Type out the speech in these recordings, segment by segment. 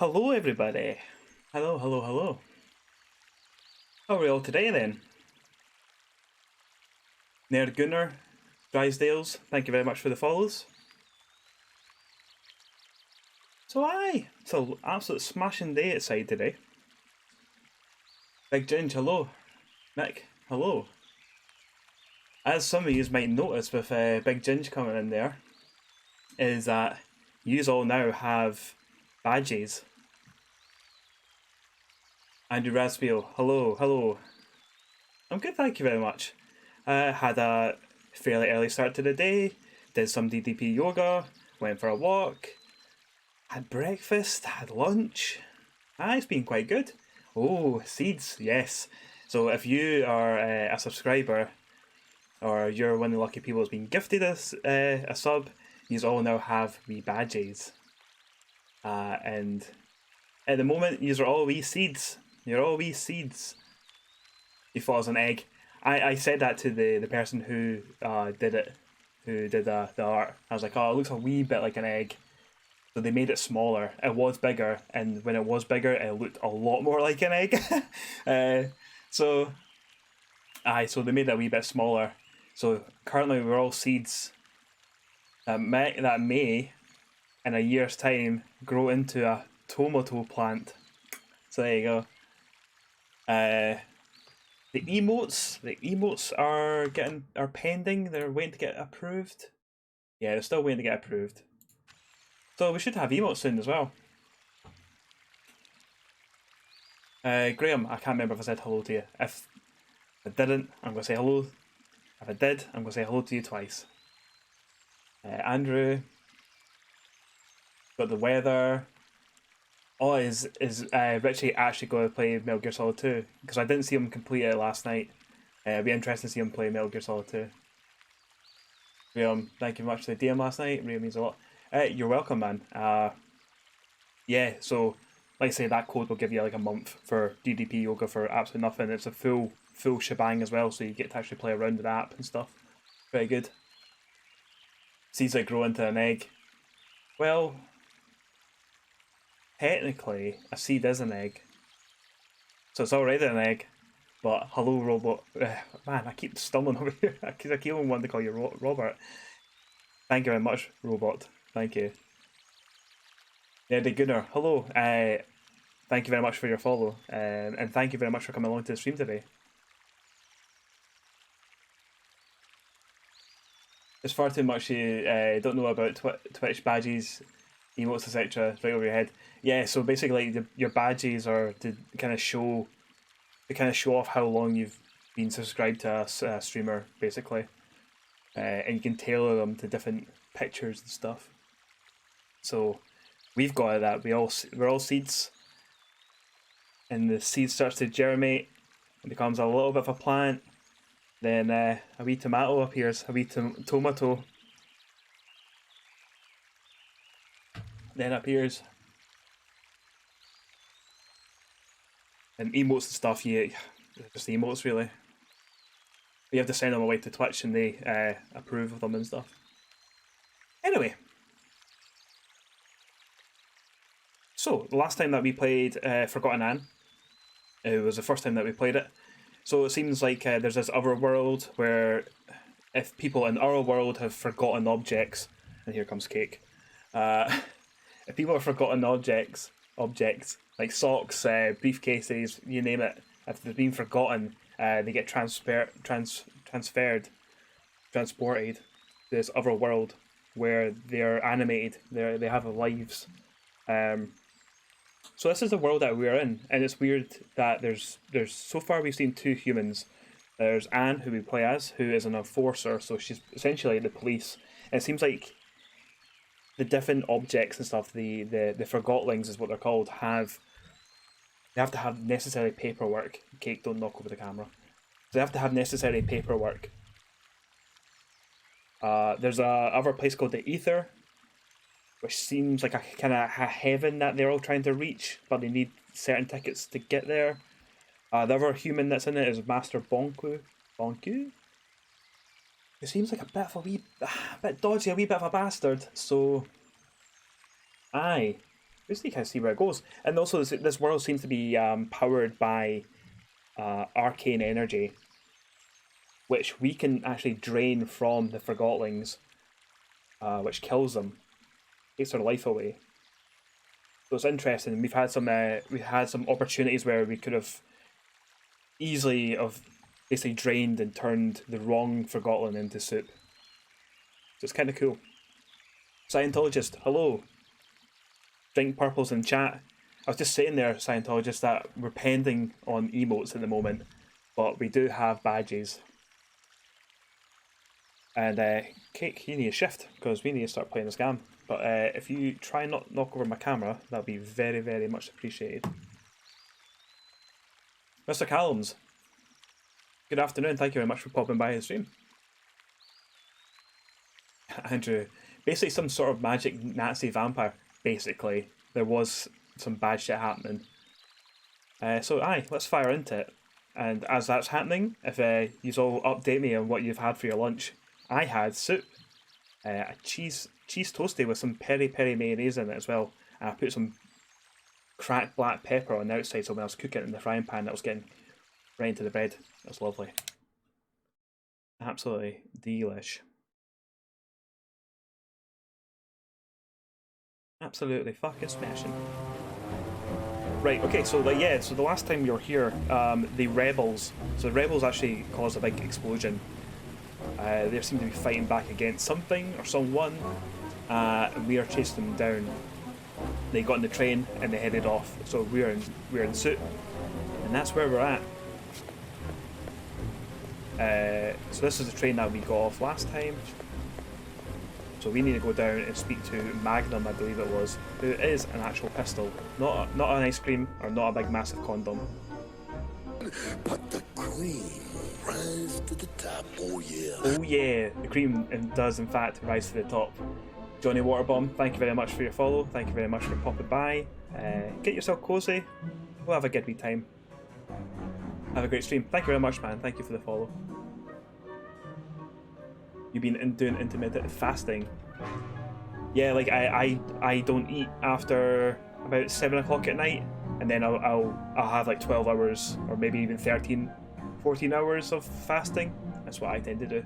Hello, everybody. Hello, hello, hello. How are we all today then? Nerd Gunner, Drysdales, thank you very much for the follows. So, aye, it's an absolute smashing day outside today. Big Ginge, hello. Nick, hello. As some of you might notice with Big Ginge coming in there, is that you all now have badges. Andrew Raspiel, hello, hello. I'm good, thank you very much. Had a fairly early start to the day, did some DDP yoga, went for a walk, had breakfast, had lunch. It's been quite good. Oh, seeds, yes. So if you are a subscriber, or you're one of the lucky people that's been gifted a sub, you all now have wee badges. And at the moment, you are all wee seeds. You're all wee seeds. He falls an egg. I said that to the person who did it, who did the art. I was like, oh, it looks a wee bit like an egg. So they made it smaller. It was bigger, and when it was bigger, it looked a lot more like an egg. So, so they made it a wee bit smaller. So currently we're all seeds that may, in a year's time, grow into a tomato plant. So there you go. The emotes are pending. They're waiting to get approved. Yeah, they're still waiting to get approved. So we should have emotes soon as well. Graham, I can't remember if I said hello to you. If I didn't, I'm going to say hello. If I did, I'm going to say hello to you twice. Andrew, got the weather. Oh, is Richie actually going to play Metal Gear Solid 2? Because I didn't see him complete it last night. It'd be interesting to see him play Metal Gear Solid 2. Graham, thank you very much for the DM last night. It really means a lot. You're welcome, man. Yeah, so like I say, that code will give you like a month for DDP yoga for absolutely nothing. It's a full shebang as well, so you get to actually play around with the app and stuff. Very good. Seeds that grow into an egg. Well, technically, a seed is an egg, so it's already an egg. But hello, robot. Man, I keep stumbling over here because I keep on wanting to call you Robert. Thank you very much, robot. Thank you. Yeah, the Gunner. Hello. Thank you very much for your follow, and thank you very much for coming along to the stream today. There's far too much you don't know about Twitch badges, emotes, etc. Right over your head. Yeah, so basically, your badges are to kind of show off how long you've been subscribed to a streamer, basically, and you can tailor them to different pictures and stuff. So we've got that. We're all seeds, and the seed starts to germinate and becomes a little bit of a plant. Then a wee tomato appears, a wee tomato. Then appears. And emotes and stuff, just emotes really. You have to send them away to Twitch and they approve of them and stuff. Anyway. So, the last time that we played Forgotten Anne, it was the first time that we played it. So it seems like there's this other world where if people in our world have forgotten objects, and here comes cake, if people have forgotten objects like socks, briefcases, you name it, if they've been forgotten, they get transported to this other world where they're animated, they have lives. So this is the world that we're in, and it's weird that there's so far we've seen two humans. There's Anne, who we play as, who is an enforcer, so she's essentially the police. And it seems like the different objects and stuff, the Forgotlings is what they're called, they have to have necessary paperwork. Cake, don't knock over the camera. They have to have necessary paperwork. There's a other place called the Ether, which seems like a kind of a heaven that they're all trying to reach, but they need certain tickets to get there. The other human that's in it is Master Bonku. Bonku? It seems like a bit dodgy, a wee bit of a bastard. So, aye. just you kind of see where it goes. And also, this world seems to be powered by arcane energy, which we can actually drain from the Forgotlings, which kills them, takes their life away. So it's interesting. We've had some opportunities where we could have easily basically drained and turned the wrong Forgotten into soup. So it's kind of cool. Scientologist, hello. Drink purples in chat. I was just saying there, Scientologist, that we're pending on emotes at the moment, but we do have badges. And Cake, you need a shift, because we need to start playing this game. But if you try not knock over my camera, that would be very, very much appreciated. Mr. Callums, good afternoon, thank you very much for popping by the stream. Andrew, basically some sort of magic Nazi vampire, basically. There was some bad shit happening. So aye, let's fire into it. And as that's happening, if you all update me on what you've had for your lunch. I had soup, a cheese toasty with some peri peri mayonnaise in it as well, and I put some cracked black pepper on the outside, so when I was cooking it in the frying pan, that was getting right into the bread. That was lovely. Absolutely delish. Absolutely fucking smashing. Right, okay, so so the last time you were here, the rebels actually caused a big explosion. They seem to be fighting back against something or someone, and we are chasing them down. They got in the train and they headed off. So we're in suit, and that's where we're at. So this is the train that we got off last time. So we need to go down and speak to Magnum, I believe it was, who is an actual pistol, not an ice cream or not a big massive condom. But the cream rise to the top, oh yeah. Oh yeah, the cream does in fact rise to the top. Johnny Waterbomb, thank you very much for your follow, thank you very much for popping by. Get yourself cozy, we'll have a good wee time. Have a great stream. Thank you very much, man, thank you for the follow. You've been doing intermittent fasting. Yeah, like I don't eat after about 7 o'clock at night, and then I'll have like 12 hours or maybe even 13, 14 hours of fasting. That's what I tend to do.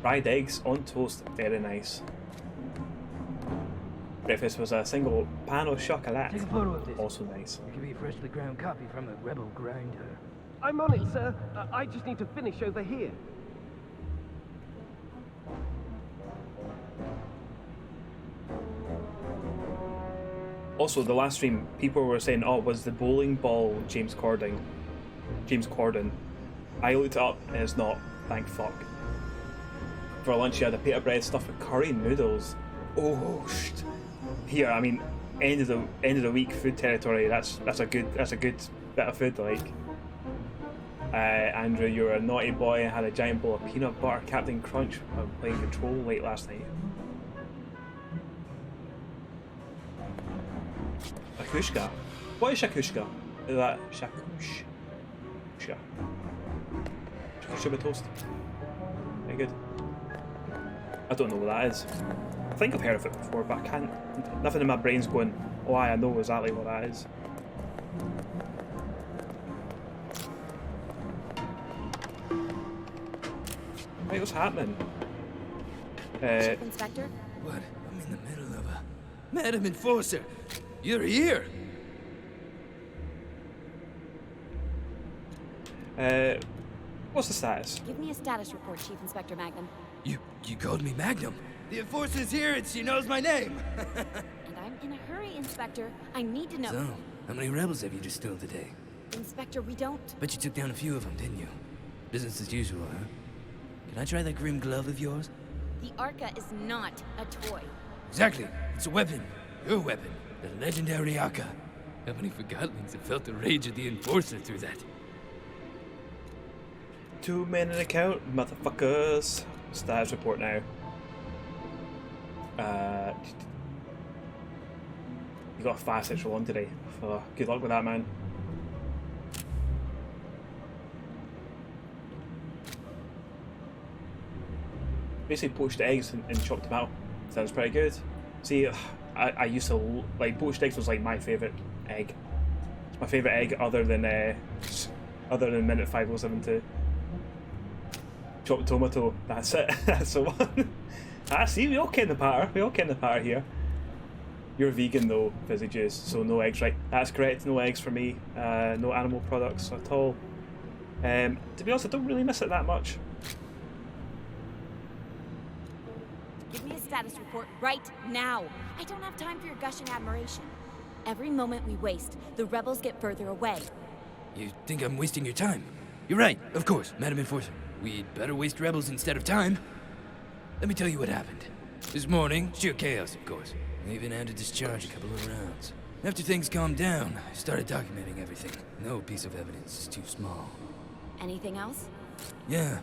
Fried eggs on toast, very nice. Breakfast was a single pan of chocolate. Take a photo of this. Also nice. It could be a freshly ground copy from a rebel grinder. I'm on it, sir. I just need to finish over here. Also, the last stream, people were saying, oh, was the bowling ball James Corden? I looked it up and it's not, thank fuck. For lunch, you had a pita bread stuffed with curry noodles. Oh, shit. Here, I mean, end of the week food territory. That's a good bit of food, like. Andrew, you were a naughty boy and had a giant bowl of peanut butter Captain Crunch while playing Control late last night. Shakushka? What is shakushka? Is that shakush? Shakushka with toast. Very good. I don't know what that is. I think I've heard of it before, but I can't. Nothing in my brain's going, oh, I know exactly what that is. Right, what's happening? Chief Inspector? What? I'm in the middle of a... Madam Enforcer! You're here! What's the status? Give me a status report, Chief Inspector Magnum. You called me Magnum? The Enforcer's here and she knows my name! And I'm in a hurry, Inspector. I need to know... So, how many rebels have you distilled today? Inspector, we don't... Bet you took down a few of them, didn't you? Business as usual, huh? Can I try that grim glove of yours? The Arca is not a toy. Exactly. It's a weapon. Your weapon. The legendary Arca. How many Forgotlings have felt the rage of the Enforcer through that? 2 men in account, motherfuckers. Status report now. You got a fast extra one today. So good luck with that, man. basically poached eggs and chopped them out. Sounds pretty good. See, I used to like poached eggs was like my favourite egg. It's my favourite egg other than minute 5072. Chopped tomato. That's it. That's the one. See, we all ken the patter. We all ken the patter here. You're vegan though, Fizzy Joose, so no eggs, right? That's correct. No eggs for me. No animal products at all. To be honest, I don't really miss it that much. Give me a status report right now. I don't have time for your gushing admiration. Every moment we waste, the rebels get further away. You think I'm wasting your time? You're right, of course, Madam Enforcer. We'd better waste rebels instead of time. Let me tell you what happened. This morning, sheer chaos, of course. I even had to discharge a couple of rounds. After things calmed down, I started documenting everything. No piece of evidence is too small. Anything else? Yeah,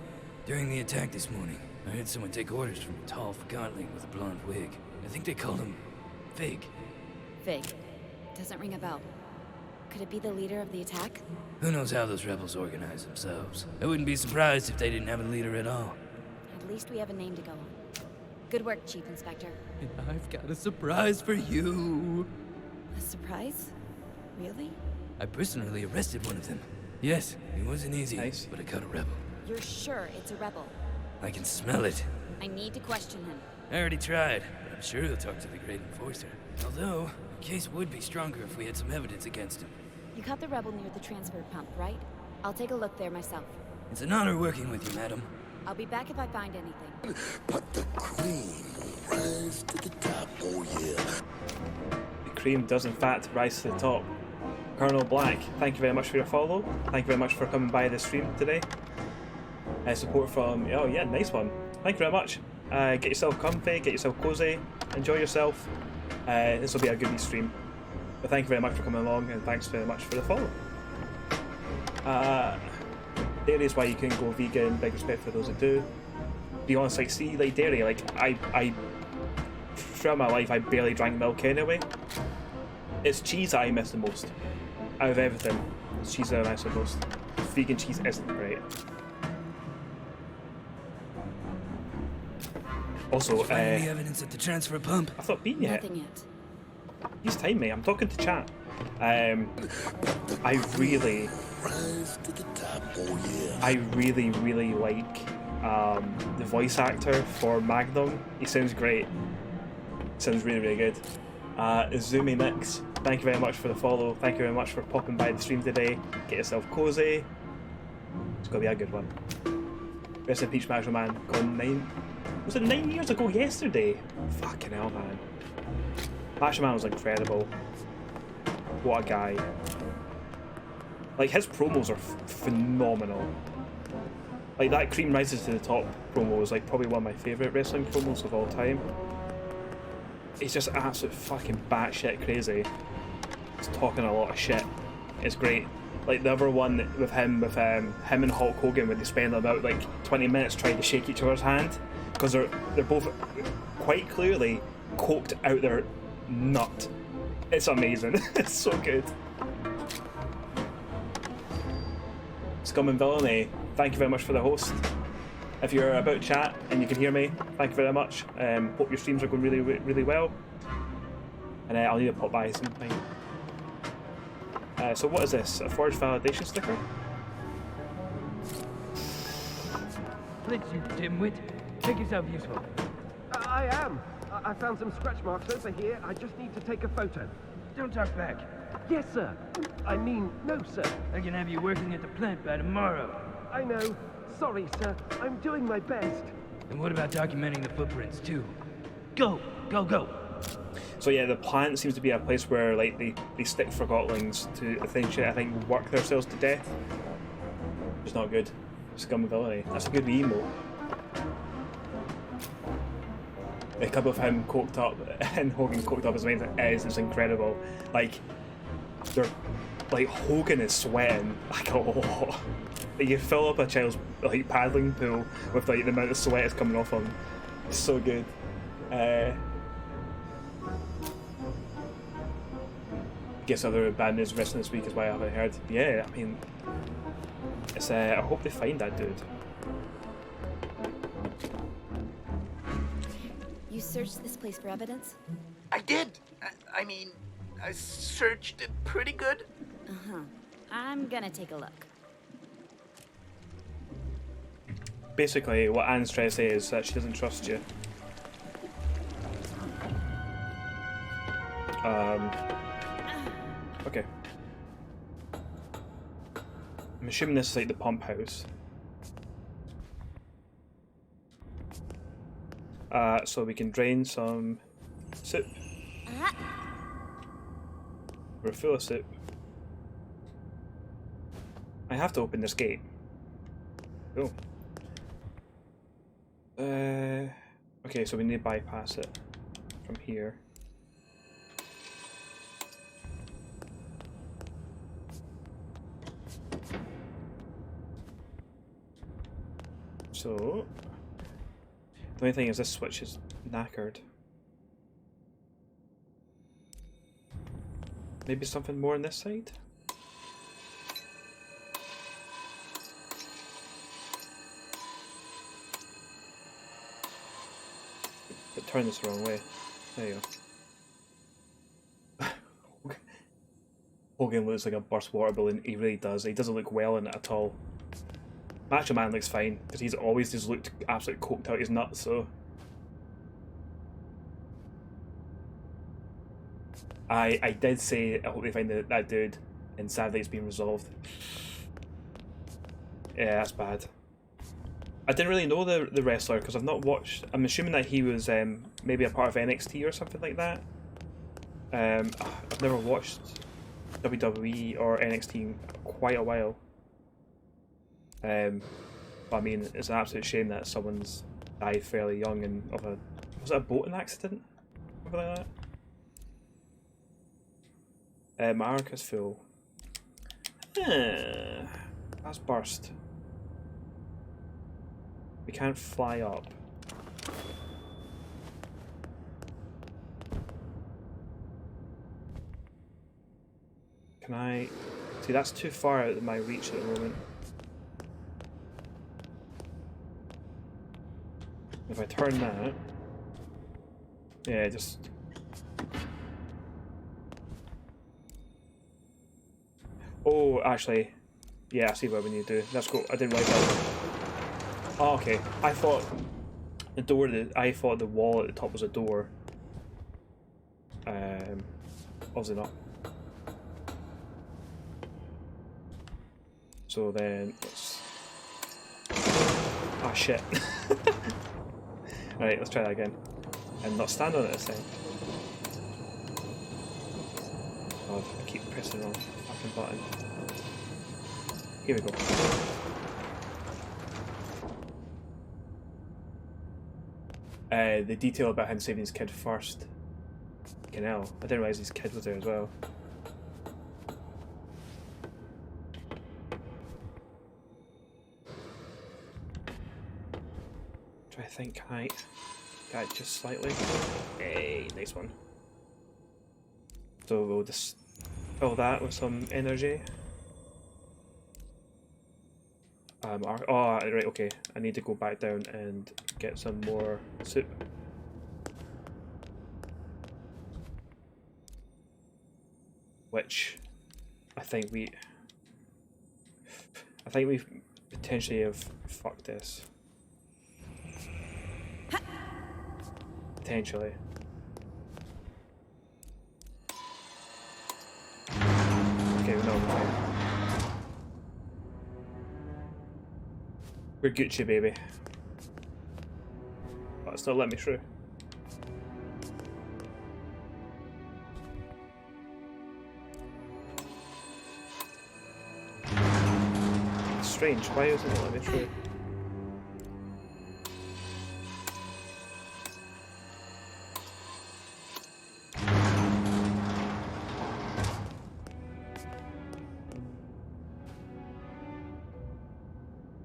during the attack this morning, I heard someone take orders from a tall Forgotling with a blonde wig. I think they called him Fig. Fig. Doesn't ring a bell. Could it be the leader of the attack? Who knows how those rebels organize themselves? I wouldn't be surprised if they didn't have a leader at all. At least we have a name to go on. Good work, Chief Inspector. And I've got a surprise for you. A surprise? Really? I personally arrested one of them. Yes, it wasn't easy, Nice. but I caught a rebel. You're sure it's a rebel? I can smell it. I need to question him. I already tried, but I'm sure he'll talk to the Great Enforcer. Although, the case would be stronger if we had some evidence against him. You caught the rebel near the transfer pump, right? I'll take a look there myself. It's an honor working with you, madam. I'll be back if I find anything. But the cream rise to the top, oh yeah. The cream does in fact rise to the top. Colonel Black, thank you very much for your follow. Thank you very much for coming by the stream today. Support from, oh yeah, nice one. Thank you very much. Get yourself comfy, get yourself cozy, enjoy yourself. This will be a goodie stream. But thank you very much for coming along, and thanks very much for the follow. Dairy is why you can go vegan, big respect for those that do. Be honest, like, see, like dairy, like, I throughout my life I barely drank milk anyway. It's cheese that I miss the most. Out of everything, it's cheese that I miss the most. Vegan cheese isn't great. Also, Find any evidence at the transfer pump? I've not been yet. Nothing yet. He's time me. I'm talking to chat. I really like the voice actor for Magnum. He sounds great. Sounds really, really good. Zoomy Mix, thank you very much for the follow. Thank you very much for popping by the stream today. Get yourself cozy. It's gonna be a good one. Rest in peace, Macho Man. Gone 9. Was it 9 years ago yesterday? Fucking hell, man. Macho Man was incredible. What a guy. Like, his promos are phenomenal. Like, that Cream Rises to the Top promo is like probably one of my favourite wrestling promos of all time. It's just absolute fucking batshit crazy. He's talking a lot of shit. It's great. Like the other one with him and Hulk Hogan, where they spend about like 20 minutes trying to shake each other's hand, because they're both quite clearly coked out their nut. It's amazing. It's so good. Scum and Villainy, thank you very much for the host. If you're about chat and you can hear me, thank you very much. Hope your streams are going really, really well. And I'll need to pop by sometime. So what is this? A forged validation sticker? Blitz, you dimwit. Make yourself useful. I am. I found some scratch marks over here. I just need to take a photo. Don't talk back. Yes, sir. I mean, no, sir. I can have you working at the plant by tomorrow. I know. Sorry, sir. I'm doing my best. And what about documenting the footprints, too? Go! Go, go! So yeah, the plant seems to be a place where like they stick Forgotlings to essentially, I think, work themselves to death. It's not good. Scum and Villainy. That's a good wee emote. A couple of him coked up and Hogan coked up as well is incredible. Like, they're like, Hogan is sweating like a lot. Like, you fill up a child's like paddling pool with like the amount of sweat is coming off him. It's so good. Guess other bad news wrestling this week is why I haven't heard. Yeah, I mean, it's I hope they find that dude. You searched this place for evidence? I did. I mean, I searched it pretty good. Uh-huh. I'm gonna take a look. Basically, what Anne's trying to say is that she doesn't trust you. Okay. I'm assuming this is like the pump house. So we can drain some soup. We're full of soup. I have to open this gate. Oh. Okay, so we need to bypass it from here. So, the only thing is this switch is knackered. Maybe something more on this side? But turn this the wrong way. There you go. Hogan looks like a burst water balloon. He really does. He doesn't look well in it at all. Macho Man looks fine, because he's always just looked absolutely coked out his nuts, so... I did say I hope they find that dude, and sadly it's been resolved. Yeah, that's bad. I didn't really know the wrestler, because I've not watched... I'm assuming that he was maybe a part of NXT or something like that. I've never watched WWE or NXT in quite a while. But I mean, it's an absolute shame that someone's died fairly young and of a... Was it a boating accident? Something like that? My arc is full. That's burst. We can't fly up. Can I... See, that's too far out of my reach at the moment. If I turn that... Yeah, just... Oh, actually... Yeah, I see what we need to do. Let's go. I didn't like that. Oh, okay. I thought the door... I thought the wall at the top was a door. Obviously not. So then... Let's... Ah, shit. Alright, let's try that again. And not stand on it this time. God, I keep pressing the wrong fucking button. Here we go. The detail about him saving his kid first. Fucking hell, I didn't realise his kid was there as well. Try to think, can I get it just slightly? Hey, nice one. So we'll just fill that with some energy. Oh, right, okay. I need to go back down and get some more soup. Which I think we potentially have fucked this. Potentially. Okay, no, we're fine. We're Gucci, baby. But it's not letting me through. It's strange, why isn't it letting me through?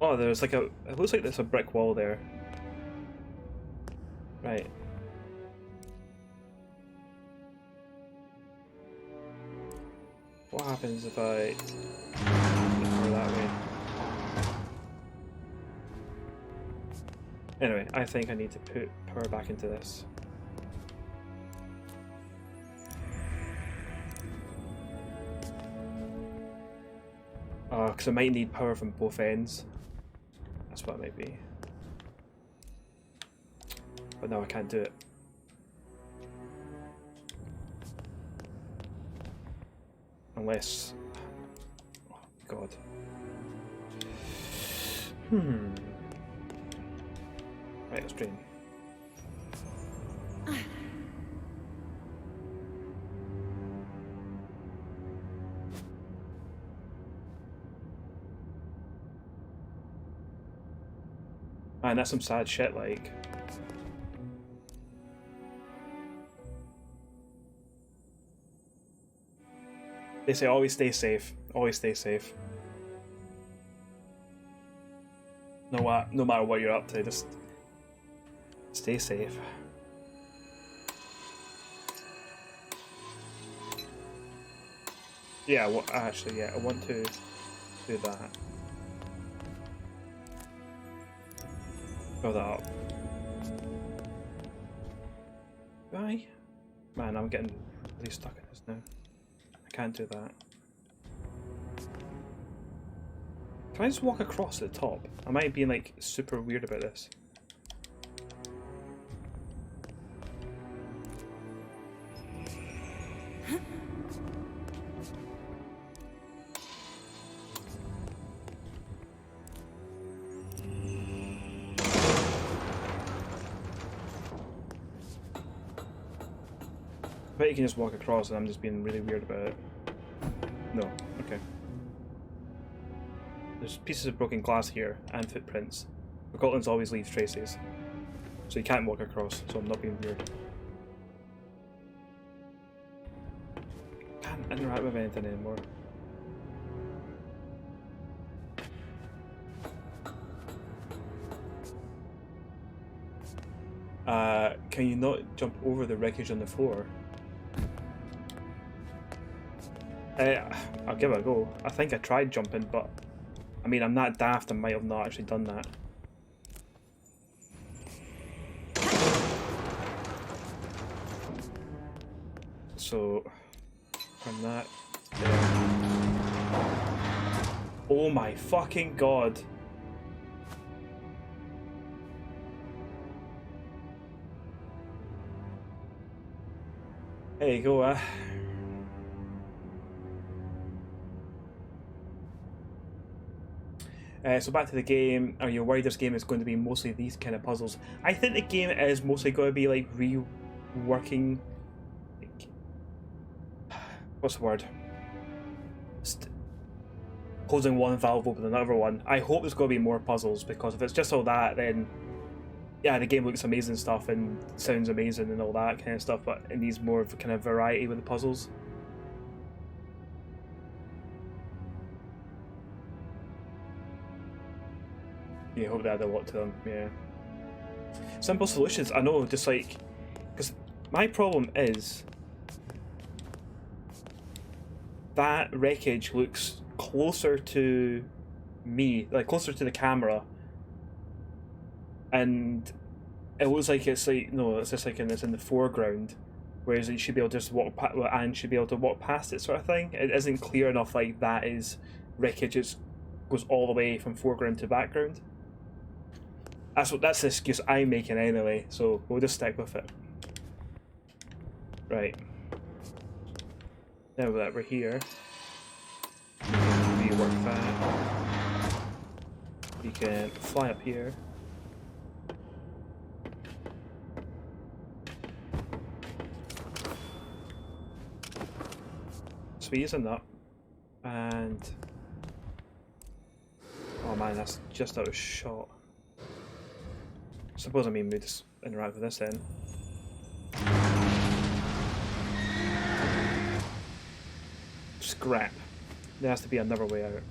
Oh, there's like a... It looks like there's a brick wall there. Right. What happens if I... go that way? Anyway, I think I need to put power back into this. Because I might need power from both ends. That's what it might be. But no, I can't do it. Unless... Oh, God. Right, let's drain. Man, that's some sad shit, like. They say always stay safe. Always stay safe. No matter what you're up to, just stay safe. Yeah, well, actually, yeah, I want to do that. Fill that up. Bye. Man, I'm getting really stuck in this now. I can't do that. Can I just walk across at the top? I might be like super weird about this. I bet you can just walk across and I'm just being really weird about it. No, okay. There's pieces of broken glass here and footprints. Forgotlings always leave traces. So you can't walk across, so I'm not being weird. Can't interact with anything anymore. Can you not jump over the wreckage on the floor? I'll give it a go. I think I tried jumping, but I mean, I'm not daft, I might have not actually done that. So, from that. Oh my fucking god. There you go, so back to the game. Are you worried this game is going to be mostly these kind of puzzles? I think the game is mostly going to be like reworking. Like, what's the word? Closing one valve, open another one. I hope there's going to be more puzzles, because if it's just all that, then yeah, the game looks amazing stuff and sounds amazing and all that kind of stuff. But it needs more of kind of variety with the puzzles. You hope they add a lot to them, yeah. Simple solutions, I know, just like... Because my problem is... that wreckage looks closer to me, like closer to the camera. And it looks like it's like, no, it's just like it's in the foreground. Whereas you should be able to just walk past, well, Anne should be able to walk past it, sort of thing. It isn't clear enough, like that is wreckage, it goes all the way from foreground to background. That's the excuse I'm making anyway, so we'll just stick with it. Right. Now that we're here, we can rework that. We can fly up here. So we're using that. And... oh man, that's just out of shot. Suppose I mean we just interact with this then. Scrap. There has to be another way out.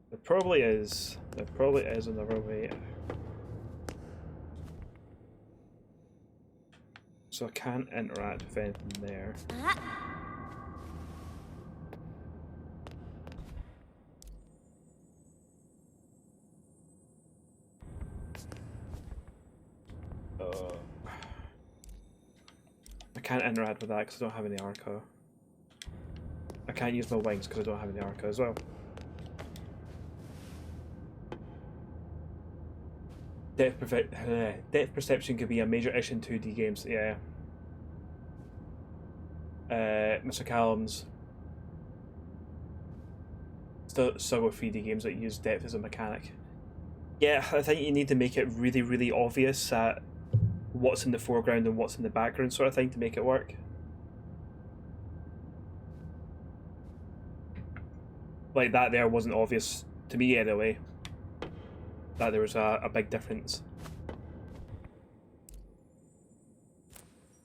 There probably is. There probably is another way out. So I can't interact with anything there. I can't interact with that because I don't have any arca. I can't use my wings because I don't have any arca as well. Depth perception could be a major issue in 2D games, yeah. Mr. Callum's struggle with 3D games that use depth as a mechanic. Yeah, I think you need to make it really, really obvious that what's in the foreground and what's in the background sort of thing to make it work. Like that there wasn't obvious to me anyway, that there was a big difference.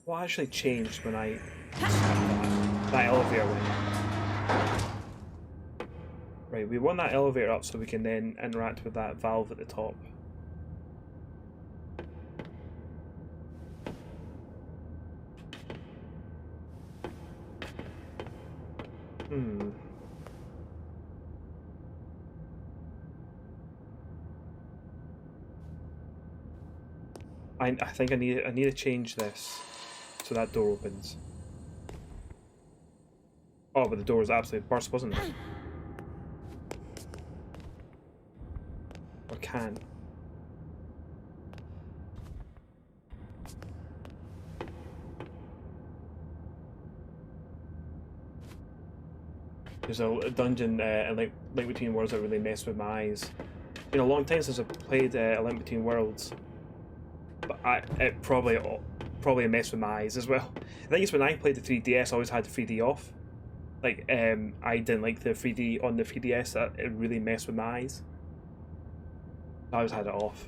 What actually changed when I that elevator went? Right, we want that elevator up so we can then interact with that valve at the top. I think I need to change this so that door opens. Oh, but the door was absolutely burst, wasn't it? Or can. There's a dungeon, a Link Between Worlds, that really messed with my eyes. It's been a long time since I've played A Link Between Worlds, but it probably messed with my eyes as well. I think it's when I played the 3DS, I always had the 3D off. Like, I didn't like the 3D on the 3DS, that it really messed with my eyes. I always had it off.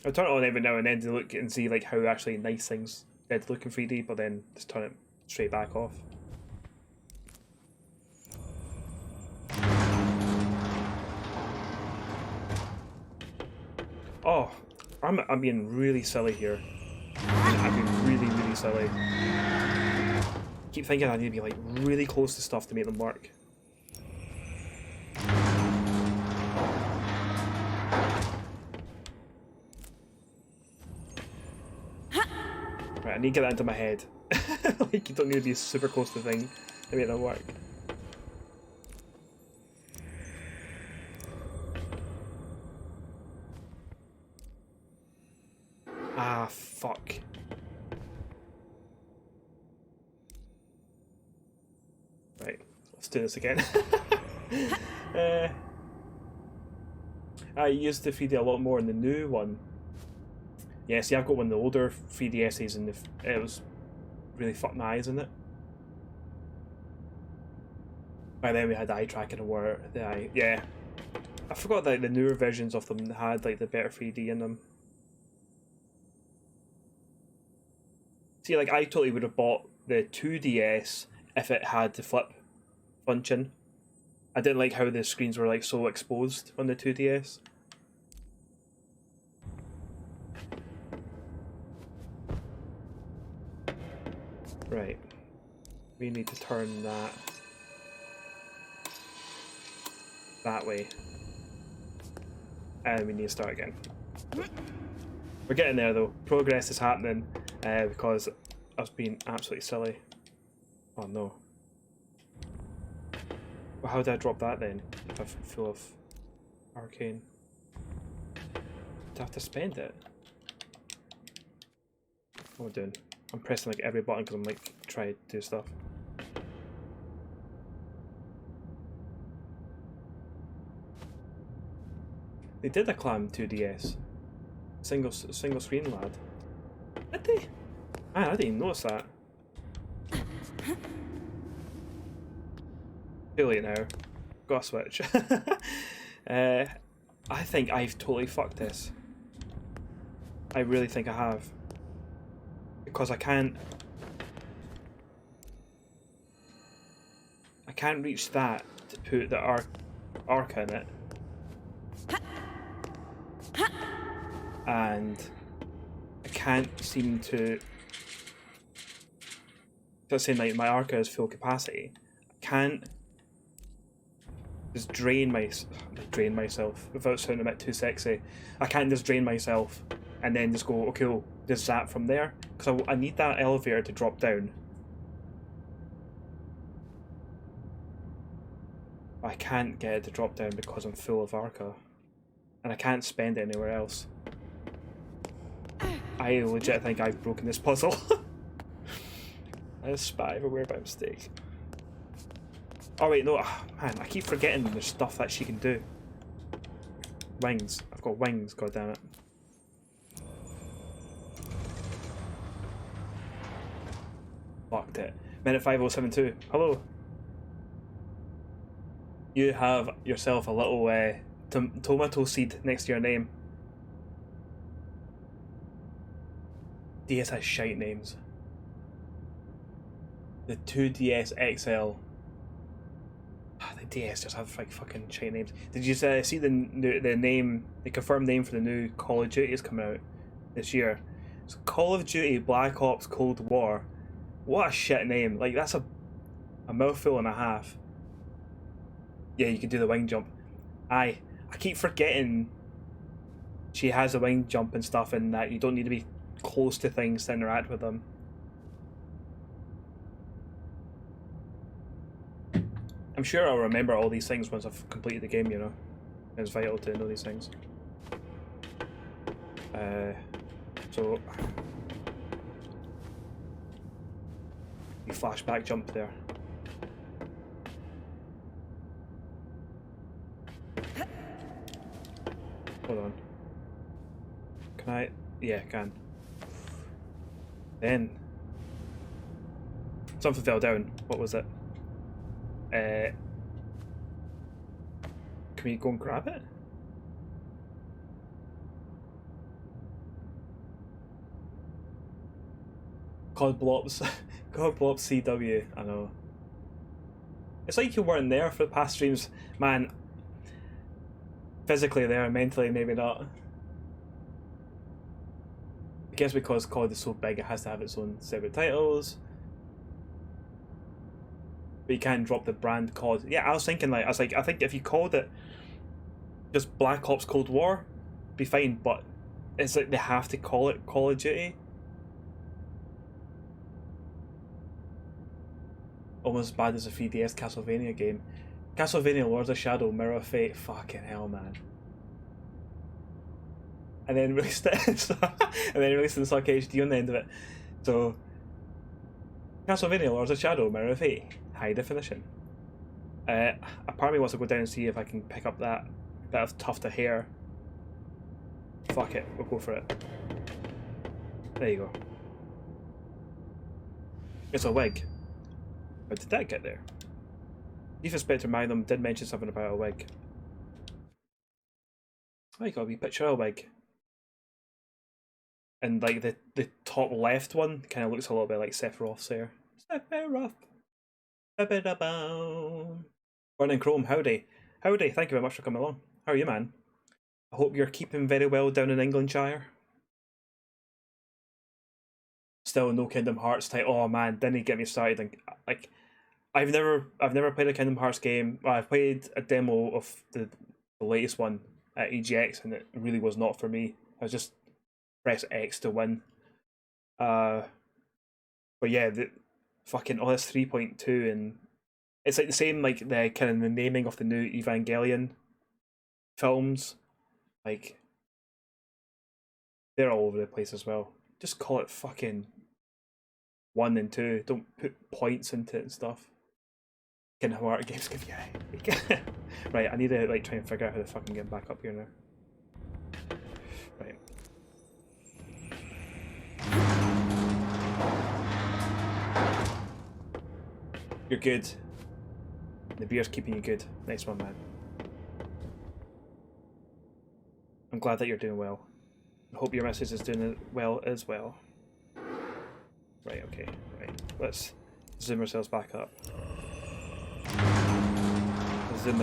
I turn it on every now and then to look and see like how actually nice things did look in 3D, but then just turn it straight back off. Oh, I'm being really silly here. I'm being really, really silly. I keep thinking I need to be like really close to stuff to make them work. Right, I need to get that into my head. Like, you don't need to be super close to the thing to make them work. Ah, fuck. Right, let's do this again. I used the 3D a lot more in the new one. Yeah, see, I've got one of the older 3DSs and it was really fucked my eyes in it. And then we had eye tracking and where the eye, yeah. I forgot that the newer versions of them had like the better 3D in them. See, like I totally would have bought the 2DS if it had the flip function. I didn't like how the screens were like so exposed on the 2DS. Right, we need to turn that way, and we need to start again. We're getting there though, progress is happening, because I was being absolutely silly. Oh no. Well, how did I drop that then, if I'm full of arcane? Do I have to spend it? What am I doing? I'm pressing like every button because I'm like trying to do stuff. They did a clam 2DS. Single screen lad. Did they? Man, I didn't even notice that. Too late now. Got a switch. I think I've totally fucked this. I really think I have. Because I can't reach that to put the arca in it, and I can't seem to. Just saying, like my arca is full capacity. I can't just drain myself without sounding a bit too sexy. I can't just drain myself and then just go, okay, well, just zap from there, because I need that elevator to drop down. I can't get it to drop down because I'm full of Arca. And I can't spend it anywhere else. I legit think I've broken this puzzle. I just spat everywhere by mistake. Oh wait, no, man, I keep forgetting there's stuff that she can do. Wings. I've got wings, goddammit. Fucked it. Minute 5072. Hello. You have yourself a little tomato seed next to your name. DS has shite names. The 2DS XL. The DS just have like fucking shite names. Did you see the name, the confirmed name for the new Call of Duty is coming out this year? It's Call of Duty Black Ops Cold War. What a shit name! Like that's a mouthful and a half. Yeah, you can do the wing jump. I keep forgetting she has a wing jump and stuff, and that you don't need to be close to things to interact with them. I'm sure I'll remember all these things once I've completed the game, you know. It's vital to know these things. So... you flashback jump there. Hold on. Can I? Yeah, I can. Then... something fell down. What was it? Can we go and grab it? God Blops. God Blops CW. I know. It's like you weren't there for the past streams. Man, physically there, mentally maybe not. I guess because COD is so big it has to have its own separate titles. But you can't drop the brand COD. Yeah, I was thinking like, I think if you called it just Black Ops Cold War, be fine, but it's like they have to call it Call of Duty. Almost as bad as a 3DS Castlevania game. Castlevania Lords of Shadow, Mirror of Fate, fucking hell, man. And then released it, and then released in Suck HD on the end of it. So, Castlevania Lords of Shadow, Mirror of Fate, high definition. A part of me wants to go down and see if I can pick up that bit of tuft of hair. Fuck it, we'll go for it. There you go. It's a wig. How did that get there? Chief Inspector Magnum did mention something about a wig. Oh, you got a wee picture of a wig. And like the top left one kind of looks a little bit like Sephiroth's there. Sephiroth. Burning Chrome, howdy. Howdy, thank you very much for coming along. How are you, man? I hope you're keeping very well down in Englandshire. Still no Kingdom Hearts type. Oh man, didn't he get me started? Like, I've never played a Kingdom Hearts game. Well, I've played a demo of the latest one at EGX, and it really was not for me. I was just press X to win. But yeah, the fucking this 3.2, and it's like the same like the kind of the naming of the new Evangelion films, like they're all over the place as well. Just call it fucking 1 and 2. Don't put points into it and stuff. Kingdom Hearts games give you right, I need to like try and figure out how to fucking get back up here now. Right. You're good. The beer's keeping you good. Nice one, man. I'm glad that you're doing well. I hope your missus is doing well as well. Right, okay, right. Let's zoom ourselves back up. Zoom.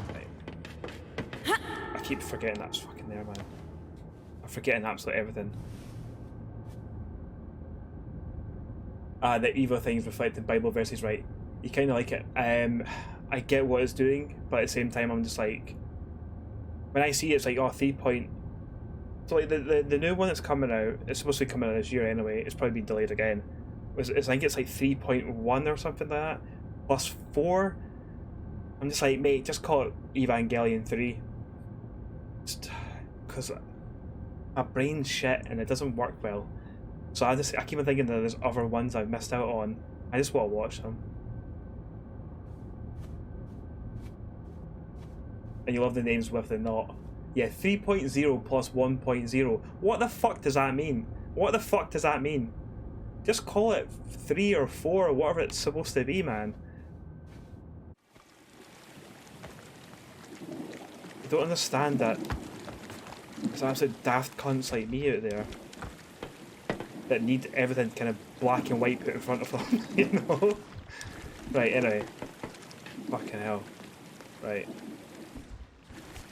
Right. I keep forgetting that's fucking there, man. I'm forgetting absolutely everything. The evil things reflected Bible verses, right. You kinda like it. I get what it's doing, but at the same time I'm just like, when I see it's like, oh, 3 point. So like the new one that's coming out, it's supposed to be coming out this year anyway, it's probably been delayed again. I think it's like 3.1 or something like that, plus 4. I'm just like, mate, just call it Evangelion 3. Because my brain's shit and it doesn't work well. So I keep on thinking that there's other ones I've missed out on. I just want to watch them. And you love the names with the not. Yeah, 3.0 plus 1.0. What the fuck does that mean? What the fuck does that mean? Just call it 3 or 4 or whatever it's supposed to be, man. I don't understand that. There's absolute daft cunts like me out there that need everything kind of black and white put in front of them, you know? Right, anyway. Fucking hell. Right.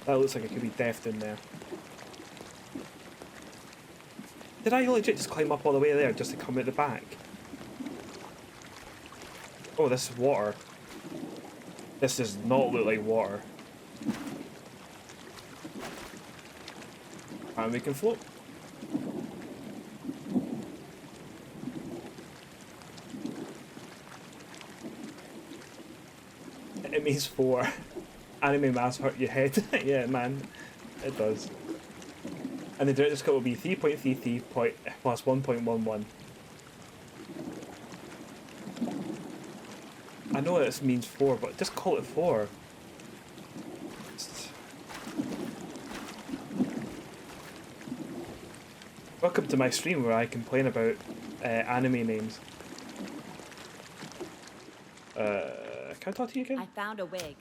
That looks like it could be deft in there. Did I legit just climb up all the way there just to come out the back? Oh, this is water. This does not look like water. And we can float. It means 4. Anime mass hurt your head. Yeah, man. It does. And the director's cut will be 3.33 plus 1.11. I know this means 4, but just call it 4. Welcome to my stream where I complain about anime names. Can I talk to you again? I found a wig.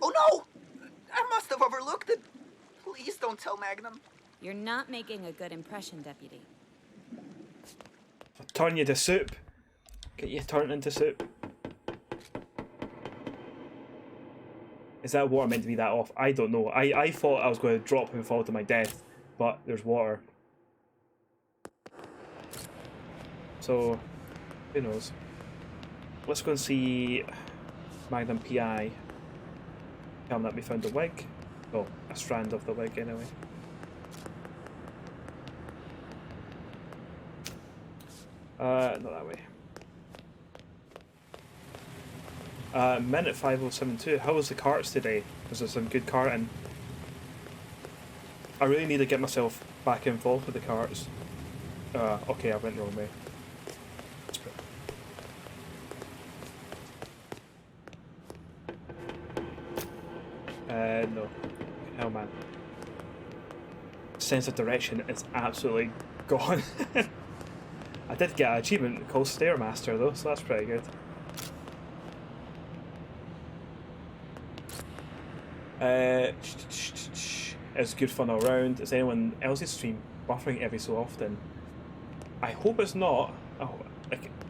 Oh no! I must have overlooked it. Please don't tell Magnum. You're not making a good impression, Deputy. I'll turn you to soup. Get you turned into soup. Is that water meant to be that off? I don't know. I thought I was going to drop and fall to my death, but there's water. So, who knows? Let's go and see Magnum PI. Tell him that we found a wig. Oh, a strand of the wig anyway. Not that way. Minute 5072. How was the carts today? Was there some good carting? I really need to get myself back involved with the carts. Okay, I went the wrong way. No. Hell, man. Sense of direction is absolutely gone. I did get an achievement called Stairmaster though, so that's pretty good. It's good fun all round. Is anyone else's stream buffering every so often? I hope it's not. Oh,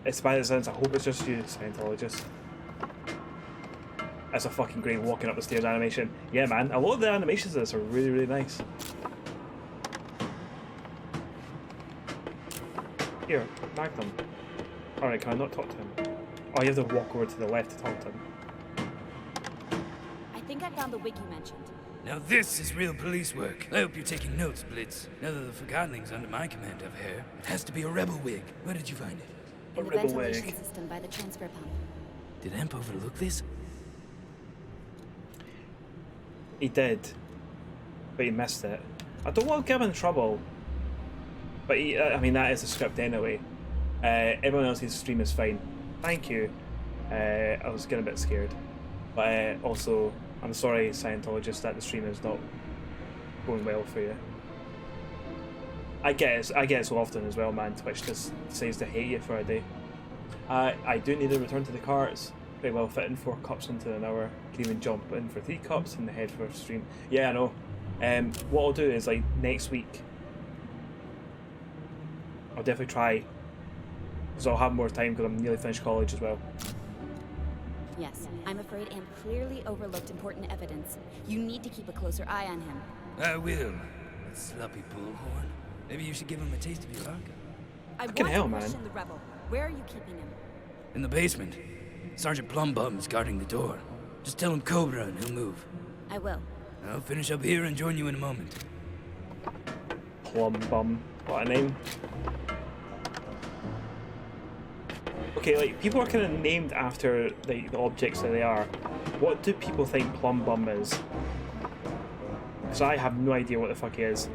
it's by the sounds, I hope it's just you, Scientologist. That's a fucking great walking up the stairs animation. Yeah, man, a lot of the animations of this are really, really nice. Here, Magnum. Alright, can I not talk to him? Oh, you have to walk over to the left to talk to him. I think I found the wig you mentioned. Now this is real police work. I hope you're taking notes, Blitz. Now that the Forgotlings under my command have hair, it has to be a rebel wig. Where did you find it? In the rebel ventilation wig. system by the transfer pump. Did Amp overlook this? He did, but he missed it. I don't want to get him in trouble, but he, I mean, that is the script anyway. Everyone else's stream is fine. Thank you. I was getting a bit scared, but also I'm sorry, Scientologist, that the stream is not going well for you. I get it so often as well, man. Twitch just decides to hate you for a day. I do need to return to the carts. Pretty well fitting 4 cups into an hour. Can even jump in for 3 cups and head for a stream. Yeah, I know. What I'll do is, like, next week, I'll definitely try, because I'll have more time because I'm nearly finished college as well. Yes, I'm afraid Amp clearly overlooked important evidence. You need to keep a closer eye on him. I will. That sloppy bullhorn. Maybe you should give him a taste of your vodka. I Fucking want hell, to man. question the rebel. Where are you keeping him? In the basement. Sergeant Plumbum's guarding the door. Just tell him Cobra and he'll move. I will. I'll finish up here and join you in a moment. Plum Bum. What a name. Okay, like, people are kind of named after the objects that they are. What do people think Plum Bum is? Because I have no idea what the fuck he is.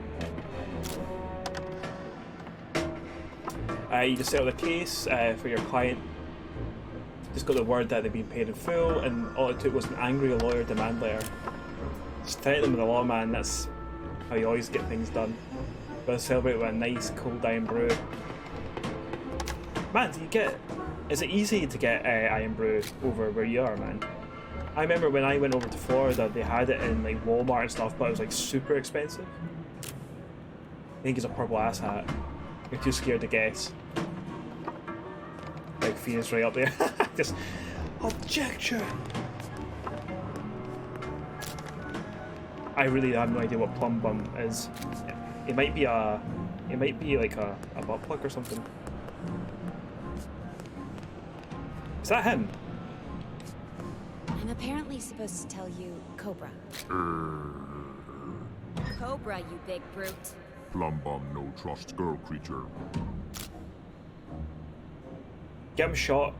You just settle the case for your client. Just got the word that they've been paid in full, and all it took was an angry lawyer demand letter. Just threaten them with the law, man. That's how you always get things done. Gotta celebrate with a nice cold iron brew. Man, do you get? Is it easy to get iron brew over where you are, man? I remember when I went over to Florida, they had it in like Walmart and stuff, but it was like super expensive. I think it's a purple ass hat. You're too scared to guess. Like Phoenix right up there. Just objection. I really have no idea what Plum Bum is. It might be like a butt plug or something. Is that him? I'm apparently supposed to tell you Cobra. Cobra, you big brute. Plum Bum no trust girl creature. Get him shot.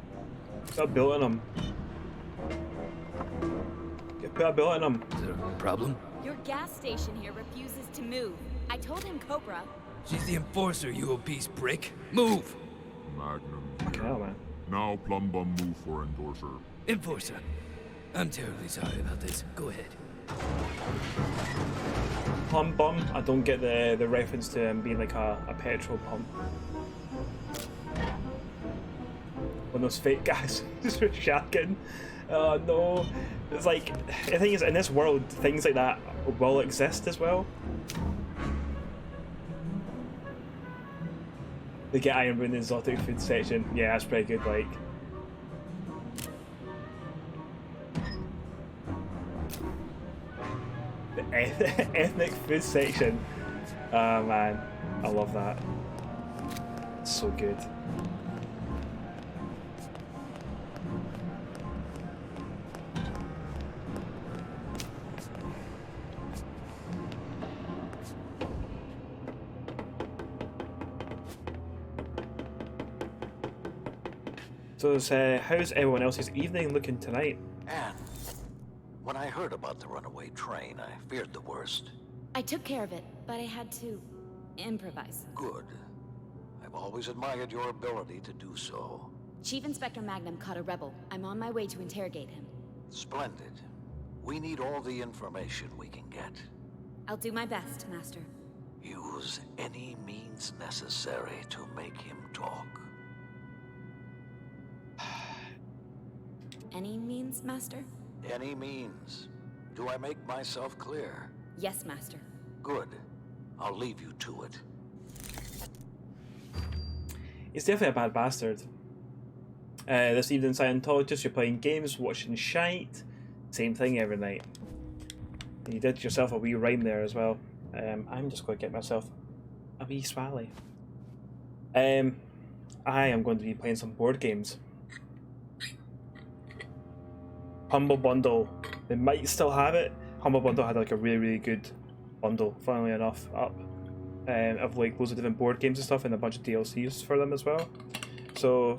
Put a bullet in him. Put a bullet in him. Is there a problem? Your gas station here refuses to move. I told him Cobra. She's the enforcer, you obese prick. Move! Magnum. Fucking hell, man. Now Plum Bum move for endorser. Enforcer. I'm terribly sorry about this. Go ahead. Plum Bum, I don't get the reference to him being like a petrol pump. One of those fake guys just with shotgun. Oh no. It's like, the thing is, in this world, things like that will exist as well. They get Iron Moon in the exotic food section. Yeah, that's pretty good, like. The ethnic food section. Oh man, I love that. It's so good. So, how's everyone else's evening looking tonight? Anne, when I heard about the runaway train, I feared the worst. I took care of it, but I had to improvise. Good. I've always admired your ability to do so. Chief Inspector Magnum caught a rebel. I'm on my way to interrogate him. Splendid. We need all the information we can get. I'll do my best, Master. Use any means necessary to make him talk. Any means, Master? Any means. Do I make myself clear? Yes, Master. Good. I'll leave you to it. He's definitely a bad bastard. This evening, Scientologist, you're playing games, watching shite. Same thing every night. And you did yourself a wee rhyme there as well. I'm just going to get myself a wee swally. I am going to be playing some board games. Humble Bundle. They might still have it. Humble Bundle had like a really good bundle, funnily enough, up. Of like loads of different board games and stuff, and a bunch of DLCs for them as well. So,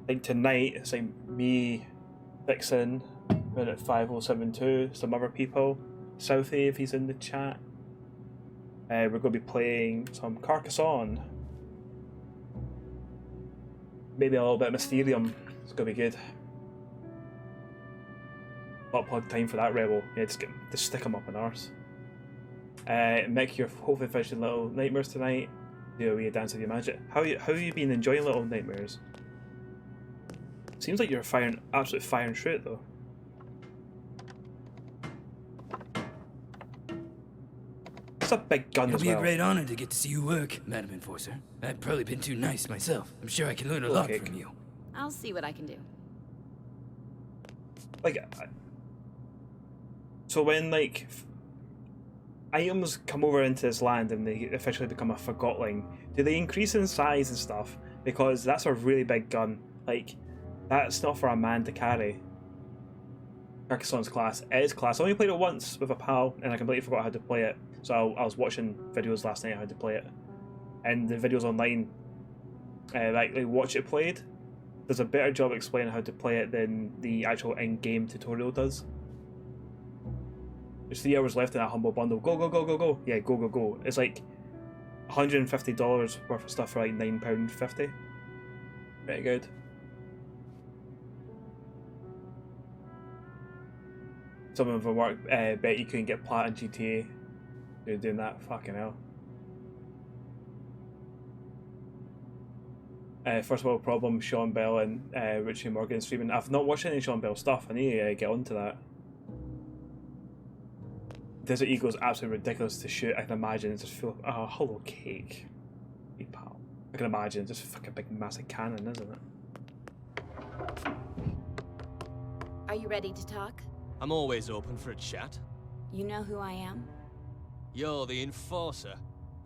like tonight, it's like me, Vixen, we're at 5072, some other people, Southie if he's in the chat. We're going to be playing some Carcassonne. Maybe a little bit of Mysterium. It's going to be good. Butt plug time for that rebel. Yeah, just stick him up an arse. Mick, you're hopefully finishing Little Nightmares tonight. Do a wee dance with your magic. How have you been enjoying Little Nightmares? Seems like you're absolutely firing through it though. It's a big gun It'll as be well. a great honor to get to see you work, Madam Enforcer. I've probably been too nice myself. I'm sure I can learn a lot Okay. from you. I'll see what I can do. Like, so when like items come over into this land and they officially become a Forgotling, do they increase in size and stuff? Because that's a really big gun. Like, that's not for a man to carry. Carcassonne's class. It is class. I only played it once with a pal and I completely forgot how to play it. So I was watching videos last night on how to play it. And the videos online, like watch it played, does a better job explaining how to play it than the actual in-game tutorial does. There's 3 hours left in a humble bundle. Go, go, go, go, go. Yeah, go, go, go. It's like $150 worth of stuff for like £9.50. Very good. Someone from work bet you couldn't get plat in GTA. You're doing that, fucking hell. First world problem, Sean Bell and Richie Morgan streaming. I've not watched any Sean Bell stuff. I need to get onto that. Desert Eagle is absolutely ridiculous to shoot. I can imagine it's just full of hollow cake. Hey pal. I can imagine it's just a fucking big massive cannon, isn't it? Are you ready to talk? I'm always open for a chat. You know who I am? You're the Enforcer.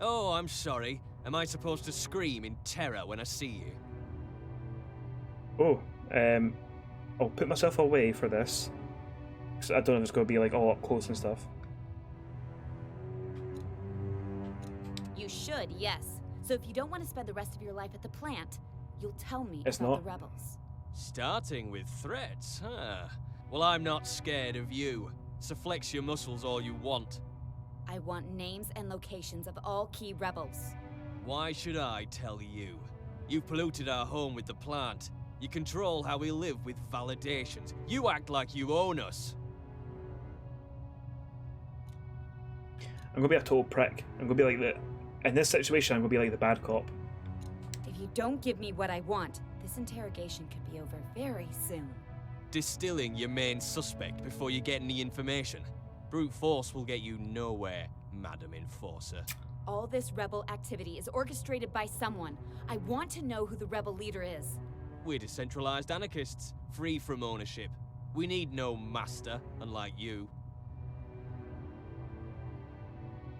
Oh, I'm sorry. Am I supposed to scream in terror when I see you? Oh, I'll put myself away for this. Cause I don't know if it's going to be like all up close and stuff. You should, yes. So if you don't want to spend the rest of your life at the plant, you'll tell me It's about not. the rebels. Starting with threats, huh? Well, I'm not scared of you. So flex your muscles all you want. I want names and locations of all key rebels. Why should I tell you? You've polluted our home with the plant. You control how we live with validations. You act like you own us. I'm going to be a total prick. I'm going to be like the... In this situation, I'm going to be like the bad cop. If you don't give me what I want, this interrogation could be over very soon. Distilling your main suspect before you get any information. Brute force will get you nowhere, Madam Enforcer. All this rebel activity is orchestrated by someone. I want to know who the rebel leader is. We're decentralized anarchists, free from ownership. We need no master, unlike you.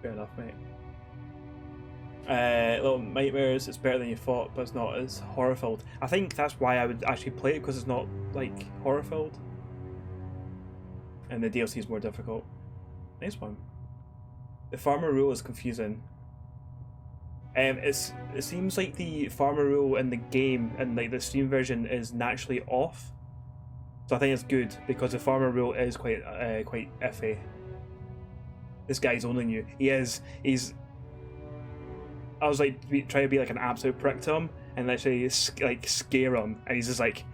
Fair enough, mate. Little Nightmares, it's better than you thought, but it's not as horror-filled. I think that's why I would actually play it, because it's not, like, horror-filled. And the DLC is more difficult. Nice one. The farmer rule is confusing. It seems like the farmer rule in the game and like the Steam version is naturally off. So I think it's good because the farmer rule is quite iffy. This guy's owning you. He is. He's. I was like trying to be like an absolute prick to him and literally like scare him, and he's just like,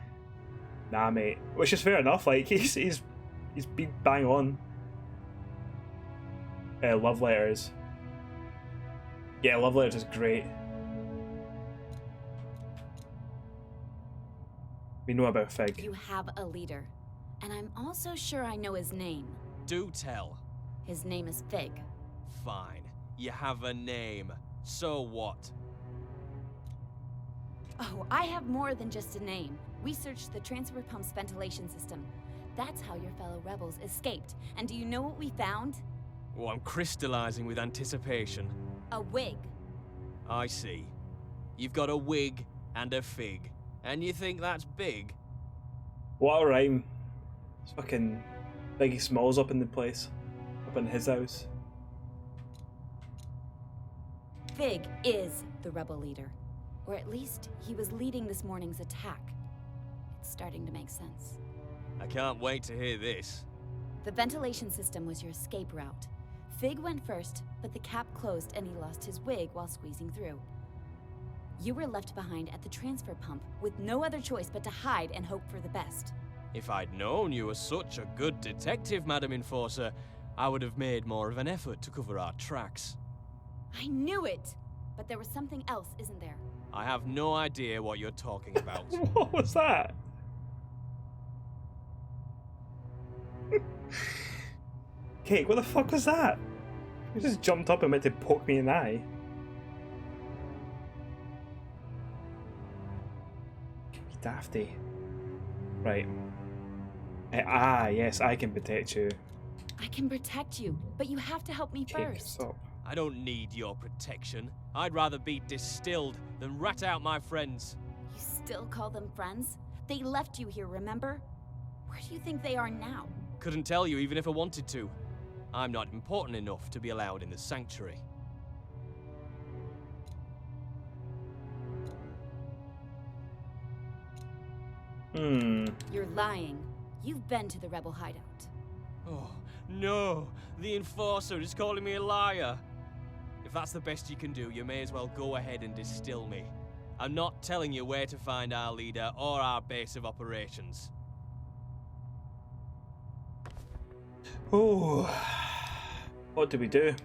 "Nah, mate," which is fair enough. Like he's been bang on. Love letters. Yeah, love letters is great. We know about Fig. You have a leader, and I'm also sure I know his name. Do tell. His name is Fig. Fine. You have a name. So what? Oh, I have more than just a name. We searched the transfer pump's ventilation system. That's how your fellow rebels escaped. And do you know what we found? Oh, I'm crystallizing with anticipation. A wig. I see. You've got a wig and a fig. And you think that's big? What a rhyme. It's fucking Biggie Smalls up in the place. Up in his house. Fig is the rebel leader. Or at least, he was leading this morning's attack. It's starting to make sense. I can't wait to hear this. The ventilation system was your escape route. Fig went first, but the cap closed and he lost his wig while squeezing through. You were left behind at the transfer pump with no other choice but to hide and hope for the best. If I'd known you were such a good detective, Madam Enforcer, I would have made more of an effort to cover our tracks. I knew it! But there was something else, isn't there? I have no idea what you're talking about. What was that? Cake, what the fuck was that? He just jumped up and meant to poke me in the eye. You dafty. Right. Yes, I can protect you. I can protect you, but you have to help me Cake, first. stop. I don't need your protection. I'd rather be distilled than rat out my friends. You still call them friends? They left you here, remember? Where do you think they are now? Couldn't tell you even if I wanted to. I'm not important enough to be allowed in the sanctuary. You're lying. You've been to the rebel hideout. Oh, no! The Enforcer is calling me a liar! If that's the best you can do, you may as well go ahead and distill me. I'm not telling you where to find our leader or our base of operations. Oh, what do we do?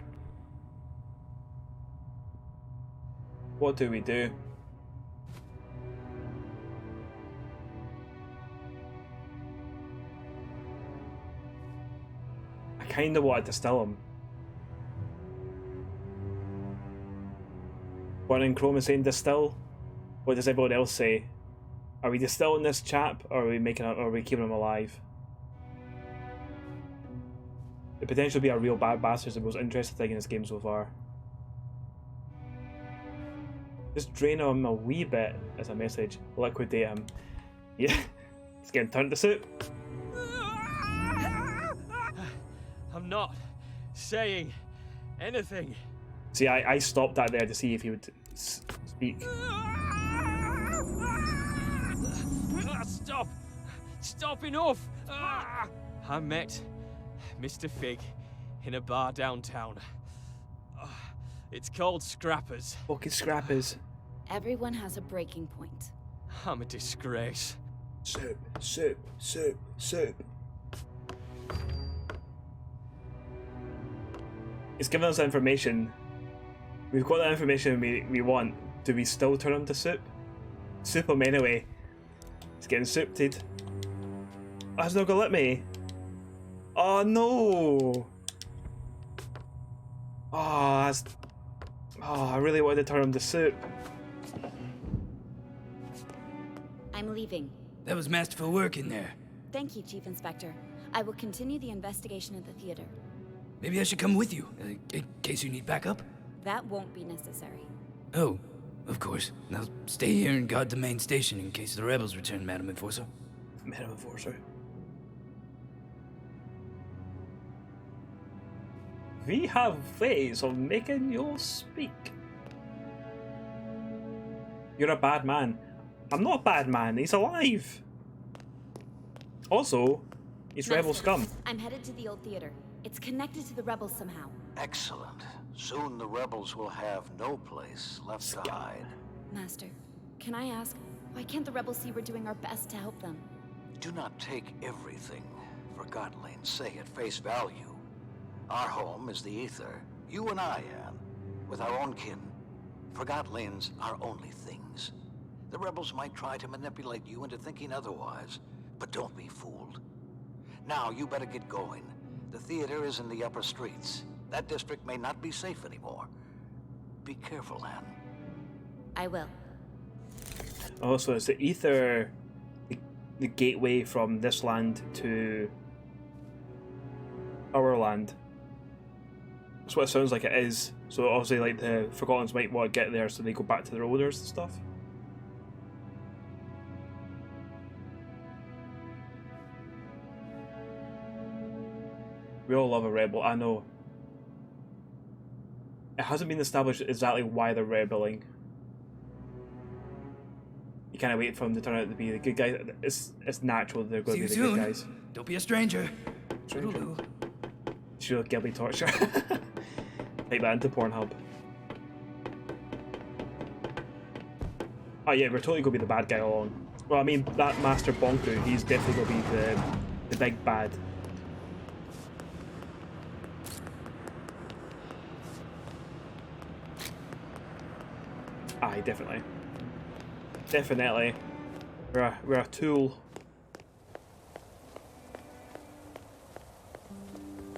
What do we do? I kind of wanted to still him. One in Chrome is saying distill. What does everyone else say? Are we distilling this chap, or are we making? Or are we keeping him alive? The potential to be a real bad bastard is the most interesting thing in this game so far. Just drain him a wee bit as a message. Liquidate him. Yeah, he's getting turned to soup. I'm not saying anything. See, I stopped that there to see if he would speak. Stop! Stop, enough! I met Mr. Fig in a bar downtown. It's called Scrappers. Fucking Scrappers. Everyone has a breaking point. I'm a disgrace. Soup, soup, soup, soup. He's given us information. We've got the information we want. Do we still turn him to soup? Soup him anyway. He's getting souped. Oh, he's not gonna let me. Oh no! Oh, that's... Oh, I really wanted to turn him to soup. I'm leaving. That was masterful work in there. Thank you, Chief Inspector. I will continue the investigation at the theater. Maybe I should come with you, in case you need backup. That won't be necessary. Oh, of course. Now stay here and guard the main station in case the rebels return, Madam Enforcer. Madam Enforcer. We have ways of making you speak. You're a bad man. I'm not a bad man, he's alive. Also, he's rebel Master, scum. I'm headed to the old theater. It's connected to the rebels somehow. Excellent. Soon the rebels will have no place left to hide. Master, can I ask, why can't the rebels see we're doing our best to help them? Do not take everything Forgotlings say at face value. Our home is the ether. You and I, Anne, with our own kin. Forgotlings are only things. The rebels might try to manipulate you into thinking otherwise, but don't be fooled. Now, you better get going. The theater is in the upper streets. That district may not be safe anymore. Be careful, Anne. I will. Oh, so it's the ether, the gateway from this land to our land. That's what it sounds like it is. So obviously, like, the Forgotlings might want to get there so they go back to their owners and stuff. We all love a rebel, I know. It hasn't been established exactly why they're rebelling. You kind of wait for them to turn out to be the good guys. It's natural they're going to be the good guys. Don't be a stranger. Stranger. Sure, Gilby torture. Take that into Pornhub. Oh yeah, we're totally going to be the bad guy all along. Well, I mean, that Master Bonku, he's definitely going to be the big bad. Aye, definitely. Definitely. We're a tool.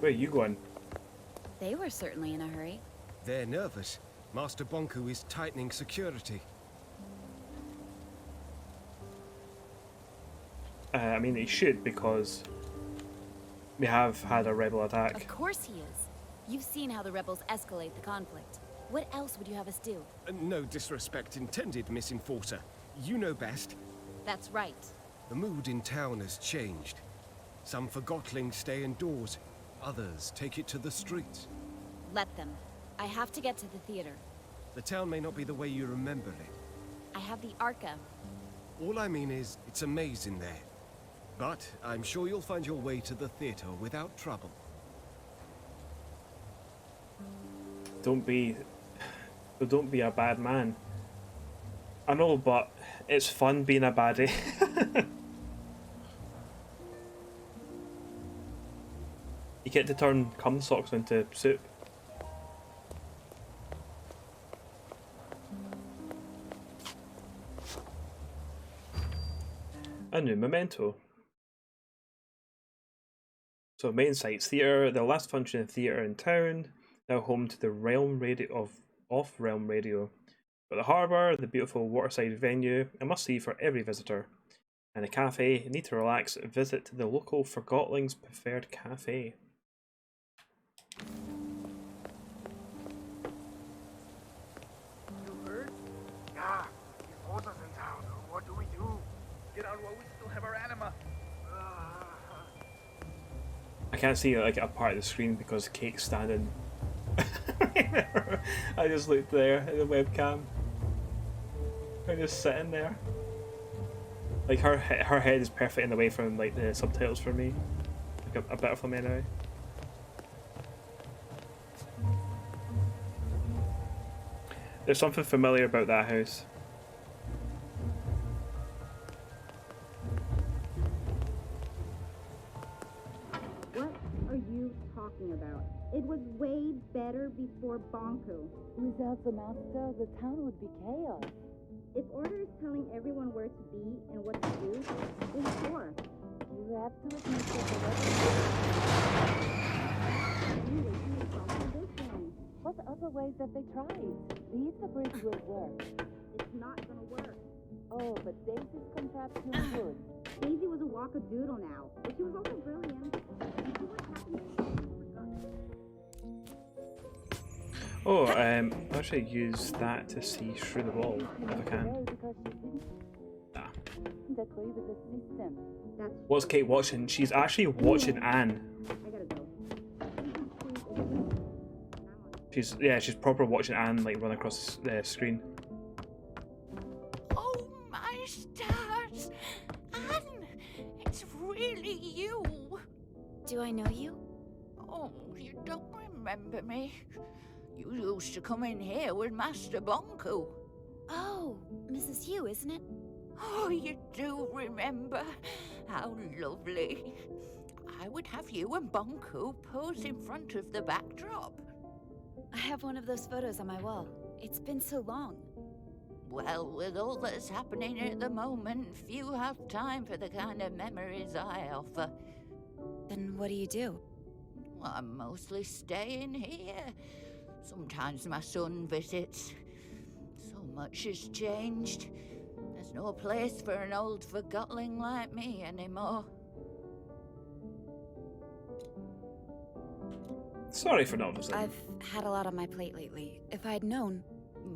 Where are you going? They were certainly in a hurry. They're nervous. Master Bonku is tightening security. I mean, he should, because we have had a rebel attack. Of course he is. You've seen how the rebels escalate the conflict. What else would you have us do? No disrespect intended, Miss Enforcer. You know best. That's right. The mood in town has changed. Some Forgotlings stay indoors. Others take it to the streets. Let them. I have to get to the theater. The town may not be the way you remember it. I have the Arca. All I mean is, it's a maze in there. But I'm sure you'll find your way to the theater without trouble. Don't be a bad man. I know, but it's fun being a baddie. You get to turn cum socks into soup. A new memento. So main sites: theatre, the last functioning theatre in town, now home to the Realm Radio of Off-Realm Radio. But the harbour, the beautiful waterside venue, a must-see for every visitor. And a cafe, need to relax, visit the local Forgotlings preferred cafe. You heard? Yeah, he forces us in town. What do we do? Get out while we still have our anima. I can't see like a part of the screen because Kate's standing right there. I just looked there at the webcam. I'm just sitting there. Like her head is perfect in the way from like the subtitles for me. Like a bit of them anyway. There's something familiar about that house. What are you talking about? It was way better before Bonku. Without the master, the town would be chaos. If Order is telling everyone where to be and what to do, then sure. You have to admit that what other ways have they tried? The Ether Bridge will work. It's not gonna work. Oh, but Daisy's contraption is good. Daisy was a walkadoodle now, but she was also brilliant. And see what happened to Oh, I'll actually use that to see through the wall if I can. Ah. Agree with the system. What's Kate watching? She's actually watching Anne. I gotta go. She's proper watching Anne like run across the screen. Oh my stars! Anne! It's really you! Do I know you? Oh, you don't remember me? You used to come in here with Master Bonku. Oh, Mrs. Hugh, isn't it? Oh, you do remember? How lovely. I would have you and Bonku pose in front of the backdrop. I have one of those photos on my wall. It's been so long. Well, with all that's happening at the moment, few have time for the kind of memories I offer. Then what do you do? Well, I'm mostly staying here. Sometimes my son visits. So much has changed. There's no place for an old Forgotling like me anymore. Sorry for not visiting. I've had a lot on my plate lately. If I'd known...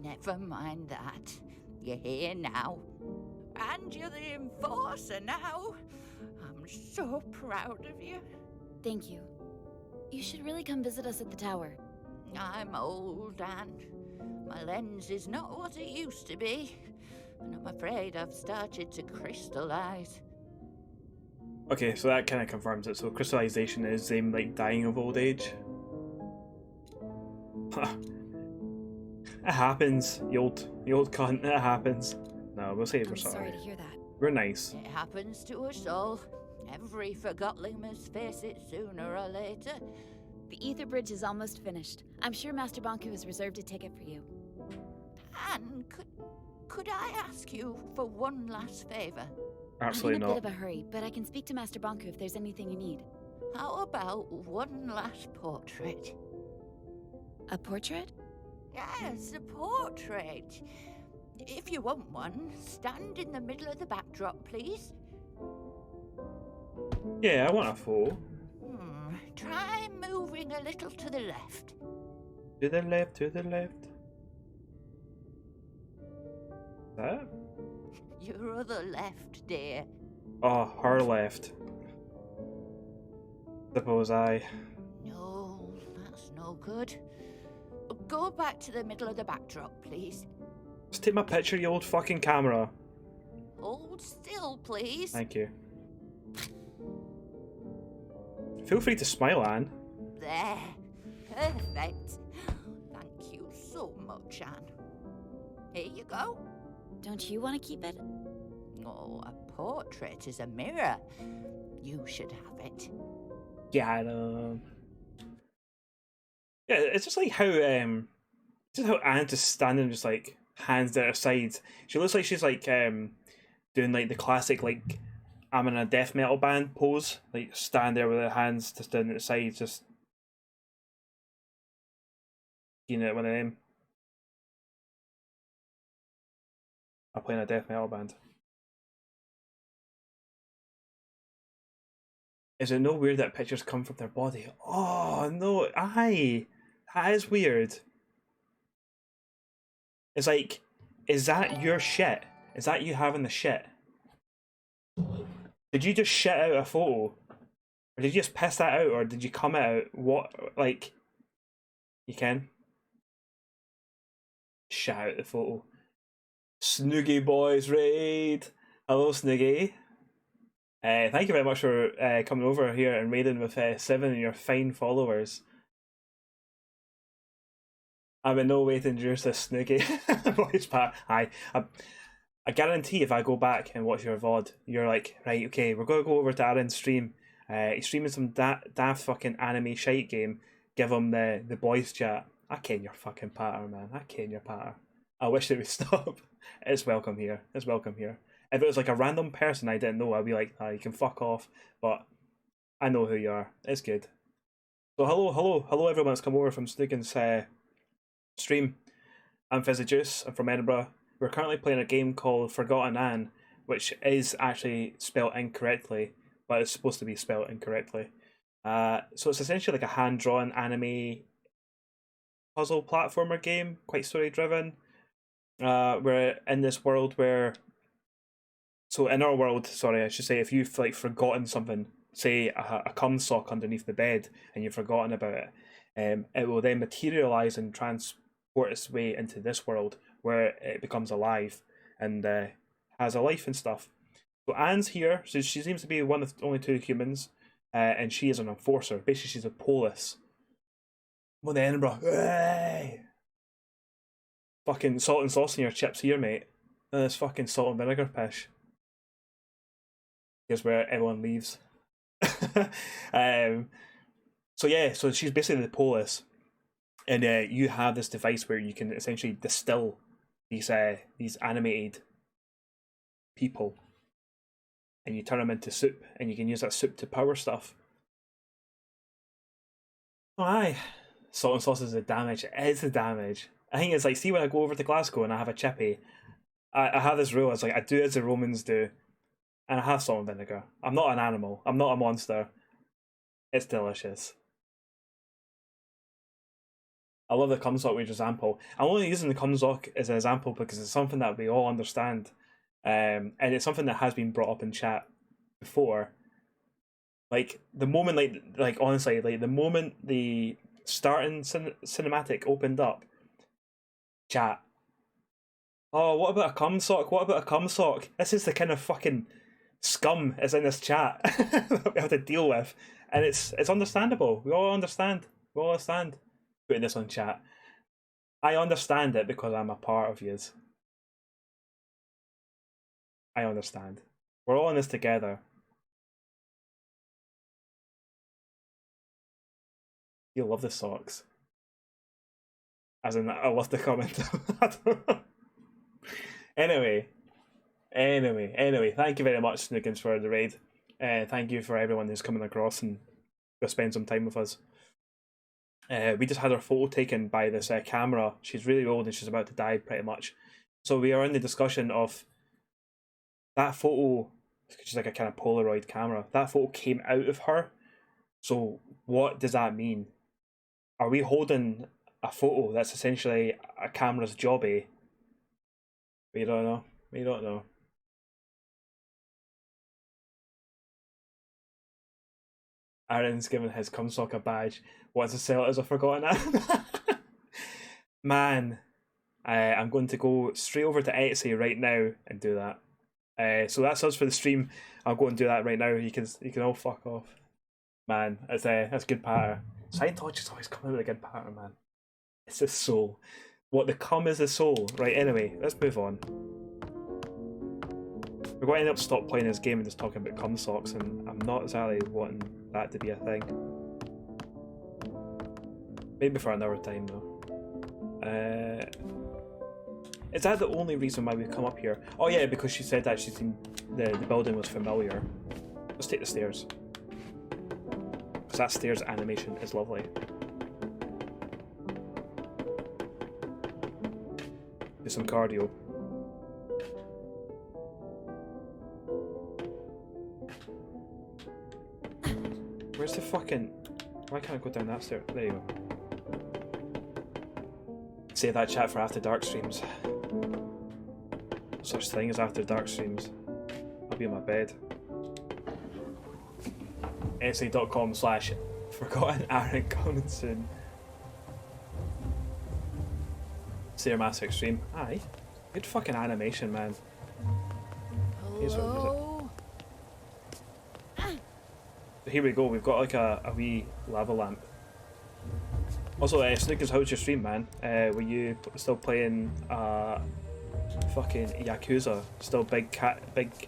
Never mind that. You're here now. And you're the enforcer now. I'm so proud of you. Thank you. You should really come visit us at the tower. I'm old, Anne. My lens is not what it used to be. And I'm afraid I've started to crystallize. Okay, so that kind of confirms it. So crystallization is like dying of old age. It happens, you old cunt. It happens. No, we'll say we're sorry to hear that. We're nice. It happens to us all. Every Forgotling must face it sooner or later. The Ether Bridge is almost finished. I'm sure Master Bonku has reserved a ticket for you. Anne, could I ask you for one last favor? Absolutely I'm in a not. bit of a hurry, but I can speak to Master Bonku if there's anything you need. How about one last portrait? A portrait? Yes, a portrait. If you want one, stand in the middle of the backdrop, please. Yeah, I want a photo. Try moving a little to the left. To the left, to the left. That? Your other left, dear. Oh, her left. Suppose I. No, that's no good. Go back to the middle of the backdrop, please. Just take my picture, you old fucking camera. Hold still, please. Thank you. Feel free to smile, Anne. There. Perfect. Thank you so much, Anne. Here you go. Don't you want to keep it? Oh, a portrait is a mirror. You should have it. Got him. Yeah, it's just like how Anne's just standing, just like hands at her sides. She looks like she's like doing like the classic like I'm in a death metal band pose, like stand there with her hands just down at the sides, just one of them. I'm playing a death metal band. Is it no weird that pictures come from their body? Oh no, aye, that is weird. It's like, is that your shit? Is that you having the shit? Did you just shit out a photo? Or did you just piss that out? Or did you come out? What, like, you can? Shit out the photo. Snoogie Boys raid! Hello, Snoogie. Thank you very much for coming over here and raiding with 7 of your fine followers. I'm in no way to endure this Snoogie voice pack. I guarantee if I go back and watch your VOD, you're like, right, okay, we're going to go over to Aaron's stream. He's streaming some daft fucking anime shite game. Give him the boys chat. I ken your fucking patter, man. I ken your patter. I wish it would stop. It's welcome here. It's welcome here. If it was like a random person I didn't know, I'd be like, you can fuck off. But I know who you are. It's good. So hello everyone that's come over from Snookin's stream. I'm Fizzy Joose. I'm from Edinburgh. We're currently playing a game called Forgotton Anne, which is actually spelled incorrectly, but it's supposed to be spelled incorrectly. So it's essentially like a hand-drawn anime puzzle platformer game, quite story-driven. We're in this world where... So in our world, sorry, I should say, if you've like forgotten something, say a cum sock underneath the bed, and you've forgotten about it, it will then materialize and transport its way into this world where it becomes alive and has a life and stuff. So Anne's here, so she seems to be one of only 2 humans, and she is an enforcer. Basically, she's a police. I'm on Edinburgh. Hey! Fucking salt and sauce in your chips here, mate. And this fucking salt and vinegar pish. Here's where everyone leaves. So yeah, so she's basically the police, and you have this device where you can essentially distill these animated people, and you turn them into soup, and you can use that soup to power stuff. Oh aye, salt and sauce is the damage. It is the damage. I think it's like, see when I go over to Glasgow and I have a chippy, I have this rule. It's like I do as the Romans do. And I have salt and vinegar. I'm not an animal. I'm not a monster. It's delicious. I love the cum sock as example. I'm only using the cum sock as an example because it's something that we all understand. And it's something that has been brought up in chat before. Like, the moment, like honestly, like, the moment the starting cinematic opened up, chat. Oh, what about a cum sock? What about a cum sock? This is the kind of fucking scum is in this chat that we have to deal with, and it's understandable. We all understand. We all understand putting this on chat. I understand it because I'm a part of yous. I understand. We're all in this together. You love the socks. As in, I love the comment. I don't know. Anyway, thank you very much, Snookins, for the raid. Thank you for everyone who's coming across and to spend some time with us. We just had our photo taken by this camera. She's really old and she's about to die, pretty much. So we are in the discussion of that photo. She's like a kind of Polaroid camera. That photo came out of her. So what does that mean? Are we holding a photo that's essentially a camera's jobby? We don't know. We don't know. Aaron's given his cumsock a badge. Wants to sell it as a Forgotten Anne. Man, I'm going to go straight over to Etsy right now and do that. So that's us for the stream. I'll go and do that right now. You can all fuck off. Man, that's good patter. Scientology's always coming with a good patter, man. It's the soul. What the cum is the soul. Right, anyway, let's move on. We're going to end up stop playing this game and just talking about cum socks, and I'm not exactly wanting that to be a thing. Maybe for another time though. Is that the only reason why we've come up here? Oh yeah, because she said that she's seen the building was familiar. Let's take the stairs. Because that stairs animation is lovely. Do some cardio. Where's the fucking... Why can't I go down that stair? There you go. Save that chat for after dark streams. Such thing as after dark streams. I'll be in my bed. sa.com/Forgotten Anne coming soon. Stairmaster Extreme. Aye. Good fucking animation, man. Hello? Here we go, we've got like a wee lava lamp. Also, Snookers, how's your stream, man? Were you still playing fucking Yakuza? Still big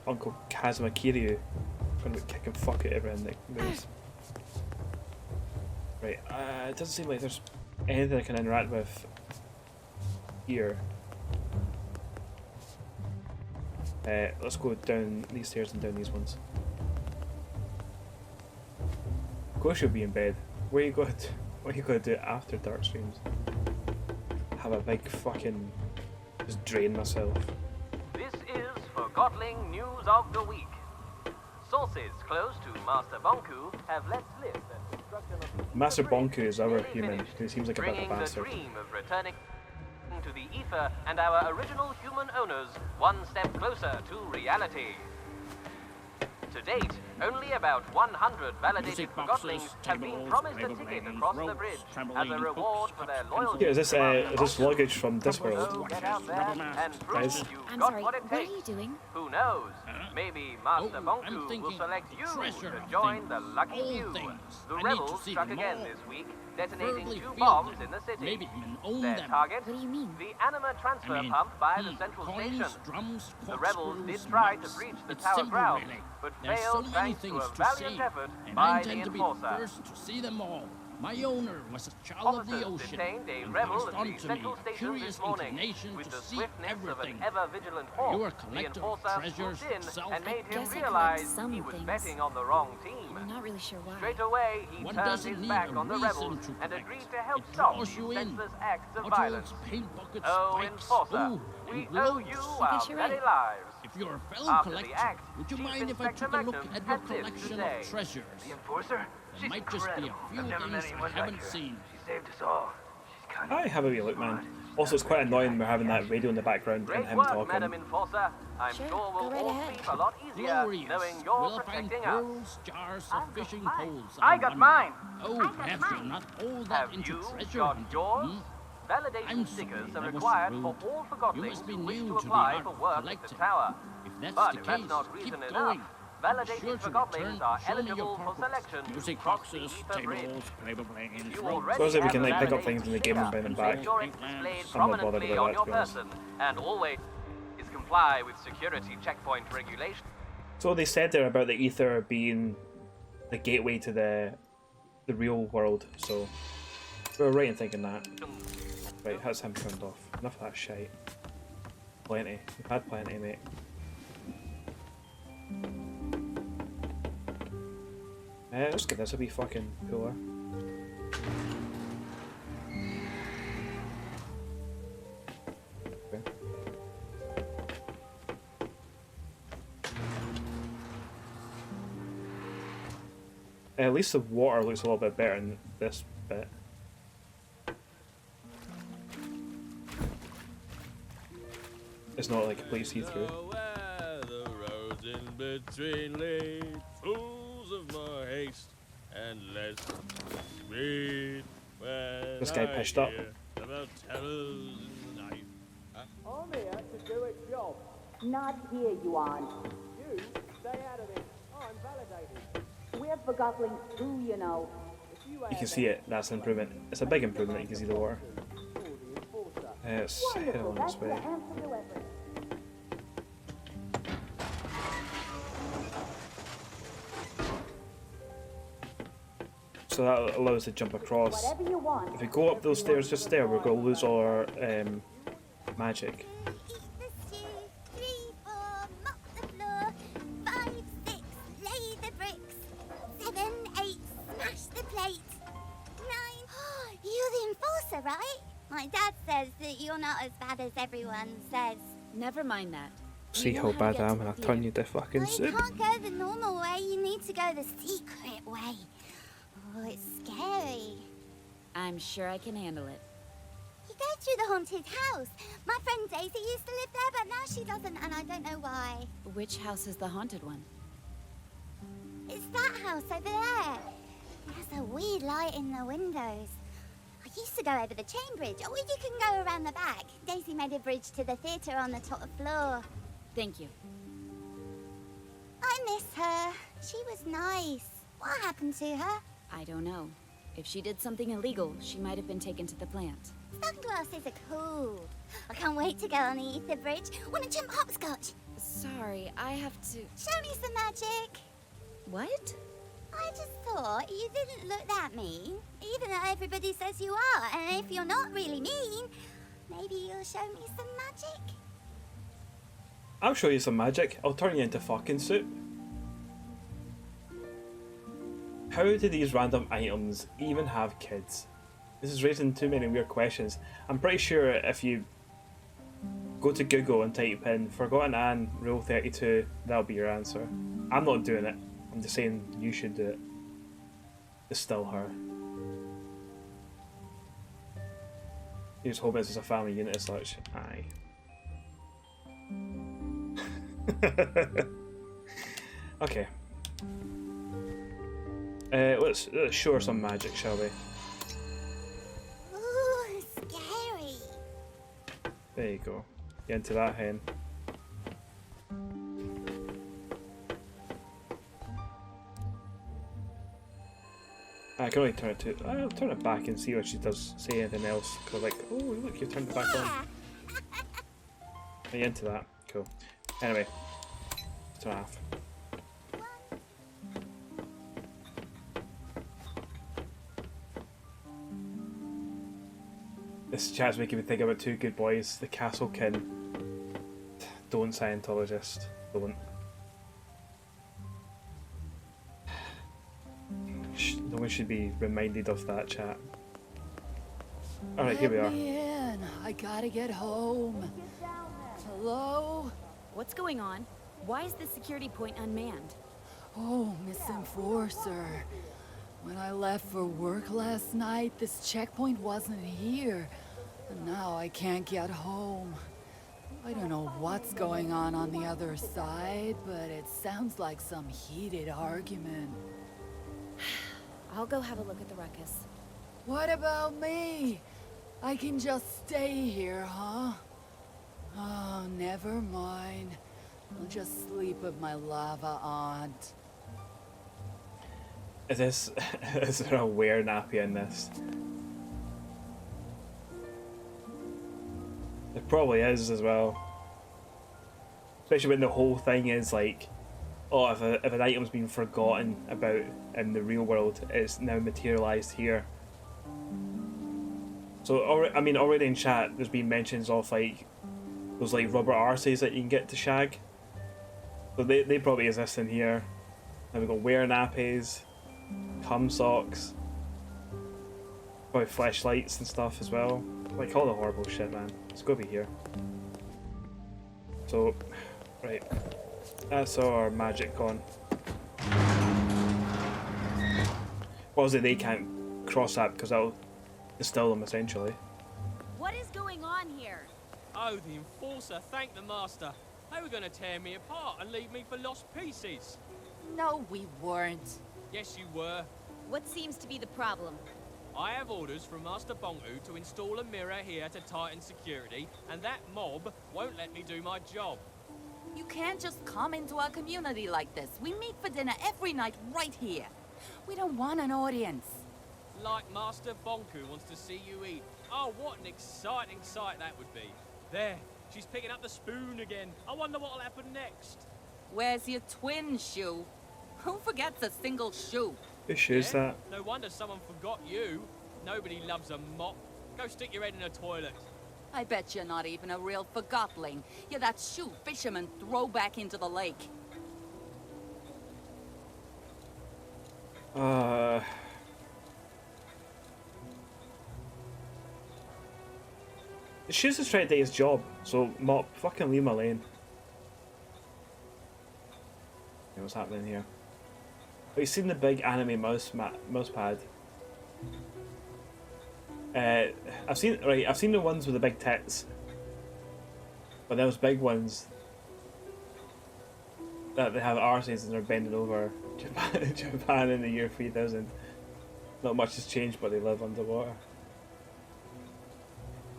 Uncle Kazuma Kiryu? Gonna be kicking fuck at everyone that moves. Right, it doesn't seem like there's anything I can interact with here. Let's go down these stairs and down these ones. Of course you'll be in bed. What are you going to do after dark streams? Have a big fucking... just drain myself. This is Forgotling News of the Week. Sources close to Master Bonku have let slip that destruction of... Master Bonku is our human, who seems like a bit of a bastard. Bringing the dream of returning to the ether and our original human owners one step closer to reality. To date, only about 100 validated Forgotlings have been promised a ticket across the bridge as a reward for their loyalty. Yeah, is this luggage from Discworld? So get out there and prove Guys? you've I'm got sorry, what it what are takes. you doing? Who knows? Maybe Master Bonku will select you to join the lucky few. The rebels struck again this week, detonating 2 bombs in the city. Their target? What do you mean? The anima transfer pump by the central station. The rebels did try to breach the tower ground, but failed thanks to a valiant effort by the enforcer. To see them all. My owner was a child of the Officers ocean, detained a and rebel passed at on the to me central a station curious this morning. inclination With to the see swiftness of an everything. ever-vigilant You are a hawk, the collector of enforcer treasures swooped in yourself. and made him guess I realize collect some he was things. betting on the wrong team. I'm not really sure why. Straight away, he One turned doesn't his need back a on the reason rebels to and collect. agreed to help It stop draws these you in. senseless acts of Bottles, violence. paint buckets, Oh, spikes, enforcer, food, we and owe gloves. you I our guess you're very right. lives. If you're a fellow After the collector, act, would you Chief mind if I Inspector took a look Magnum at your had this to collection say. of treasures? The enforcer? There She's might just be a incredible. few I've never met things I anyone like haven't her. seen. She saved us all. She's kind I have a wee look, man. Also, it's quite annoying we're having that radio in the background and Great him work, talking. Madam Enforcer. I'm Sure, sure we'll go right all ahead. sleep a lot easier Glorious. knowing you're Will I find protecting us. pearls, jars of fishing poles? I got mine. Oh, perhaps you're not all that Have into you treasure got hunting, yours? hmm? Validation I'm stickers sorry, are I was required rude. for all You Forgotlings must be who wish new to to the apply art for of work at collecting. the tower. If that's But the if case, that's not keep reason going. enough, Be validated sure to Forgotlings return are to show me your eligible for purpose. selection Music across the boxes, ether bridge. tables, paper planes, You ropes. already So as if we have can a like pick up validated things in the game and sticker. bring them Make back. sure it's displayed I'm not bothered prominently about on that, your to be honest. person, and always comply with security checkpoint regulations. So they said there about the ether being the gateway to the real world, so we were right in thinking that. Right, that's him turned off. Enough of that shite. Plenty. We've had plenty, mate. Let's give this a wee fucking cooler. Okay. At least the water looks a little bit better in this bit. It's not like completely see-through. The roads in between lead, fools of more haste and less speed. This guy pitched up. About terrors in the night. I'm here to do a job. Not here, Yuan. You stay out of this. I'm validated. We're Forgotlings too, you know. You can see it. That's an improvement. It's a big improvement. You can see the water. Let's head on this way. So that allows us to jump across. If we go up those stairs just there, we're going to lose all our magic. Right? My dad says that you're not as bad as everyone says. Never mind that. See how bad I am when I turn you to fucking Well, you soup. can't go the normal way, you need to go the secret way. Oh, it's scary. I'm sure I can handle it. You go through the haunted house. My friend Daisy used to live there, but now she doesn't, and I don't know why. Which house is the haunted one? It's that house over there. There's a weird light in the windows. I used to go over the chain bridge, or you can go around the back. Daisy made a bridge to the theatre on the top floor. Thank you. I miss her. She was nice. What happened to her? I don't know. If she did something illegal, she might have been taken to the plant. Sunglasses are cool. I can't wait to go on the ether bridge. Want to jump hopscotch? Sorry, I have to... Show me some magic. What? I just thought you didn't look that mean, even though everybody says you are. And if you're not really mean, maybe you'll show me some magic. I'll show you some magic. I'll turn you into fucking soup. How do these random items even have kids? This is raising too many weird questions. I'm pretty sure if you go to Google and type in Forgotten Anne Rule 32, that'll be your answer. I'm not doing it. I'm just saying you should do it. It's still her. You just hope this is a family unit as such. Aye. Okay. Let's show her some magic, shall we? Ooh, scary. There you go. Get into that hen. I can only turn it to... I'll turn it back and see what she does say anything else. Cause like, oh look, you've turned it back on. Are you into that? Cool. Anyway, turn it off. This chat's making me think about two good boys, the Castle Kin. Don't Scientologist. Don't. No one should be reminded of that chat. Alright, here we are. Let me in. I gotta get home. Hello? What's going on? Why is the security point unmanned? Oh, Miss Enforcer. When I left for work last night, this checkpoint wasn't here. And now I can't get home. I don't know what's going on the other side, but it sounds like some heated argument. I'll go have a look at the ruckus. What about me? I can just stay here, huh? Oh, never mind. I'll just sleep with my lava aunt. Is there a wear nappy in this? It probably is as well. Especially when the whole thing is like, oh, if an item's been forgotten about in the real world, it's now materialized here. So, already in chat, there's been mentions of like those like rubber arses that you can get to shag. So they probably exist in here. Then we've got wear nappies, cum socks, probably flashlights and stuff as well. Like all the horrible shit, man. It's gotta be here. So, right. That's our magic gone. What was it? They can't cross that because that'll distill them essentially. What is going on here? Oh, the Enforcer, thank the Master. They were going to tear me apart and leave me for lost pieces. No, we weren't. Yes, you were. What seems to be the problem? I have orders from Master Bonku to install a mirror here to tighten security, and that mob won't let me do my job. You can't just come into our community like this. We meet for dinner every night right here. We don't want an audience. Like Master Bonku wants to see you eat. Oh, what an exciting sight that would be. There, she's picking up the spoon again. I wonder what'll happen next. Where's your twin shoe? Who forgets a single shoe? Who shoes that? No wonder someone forgot you. Nobody loves a mop. Go stick your head in a toilet. I bet you're not even a real Forgotling. You're that shoe fishermen throw back into the lake. Shoes is trying to take his job, so Mop, fucking leave him alone. Okay, what's happening here? Oh, you've seen the big anime mouse pad. I've seen the ones with the big tits, but those big ones that they have arses and they're bending over. Japan in the year 3000. Not much has changed, but they live underwater.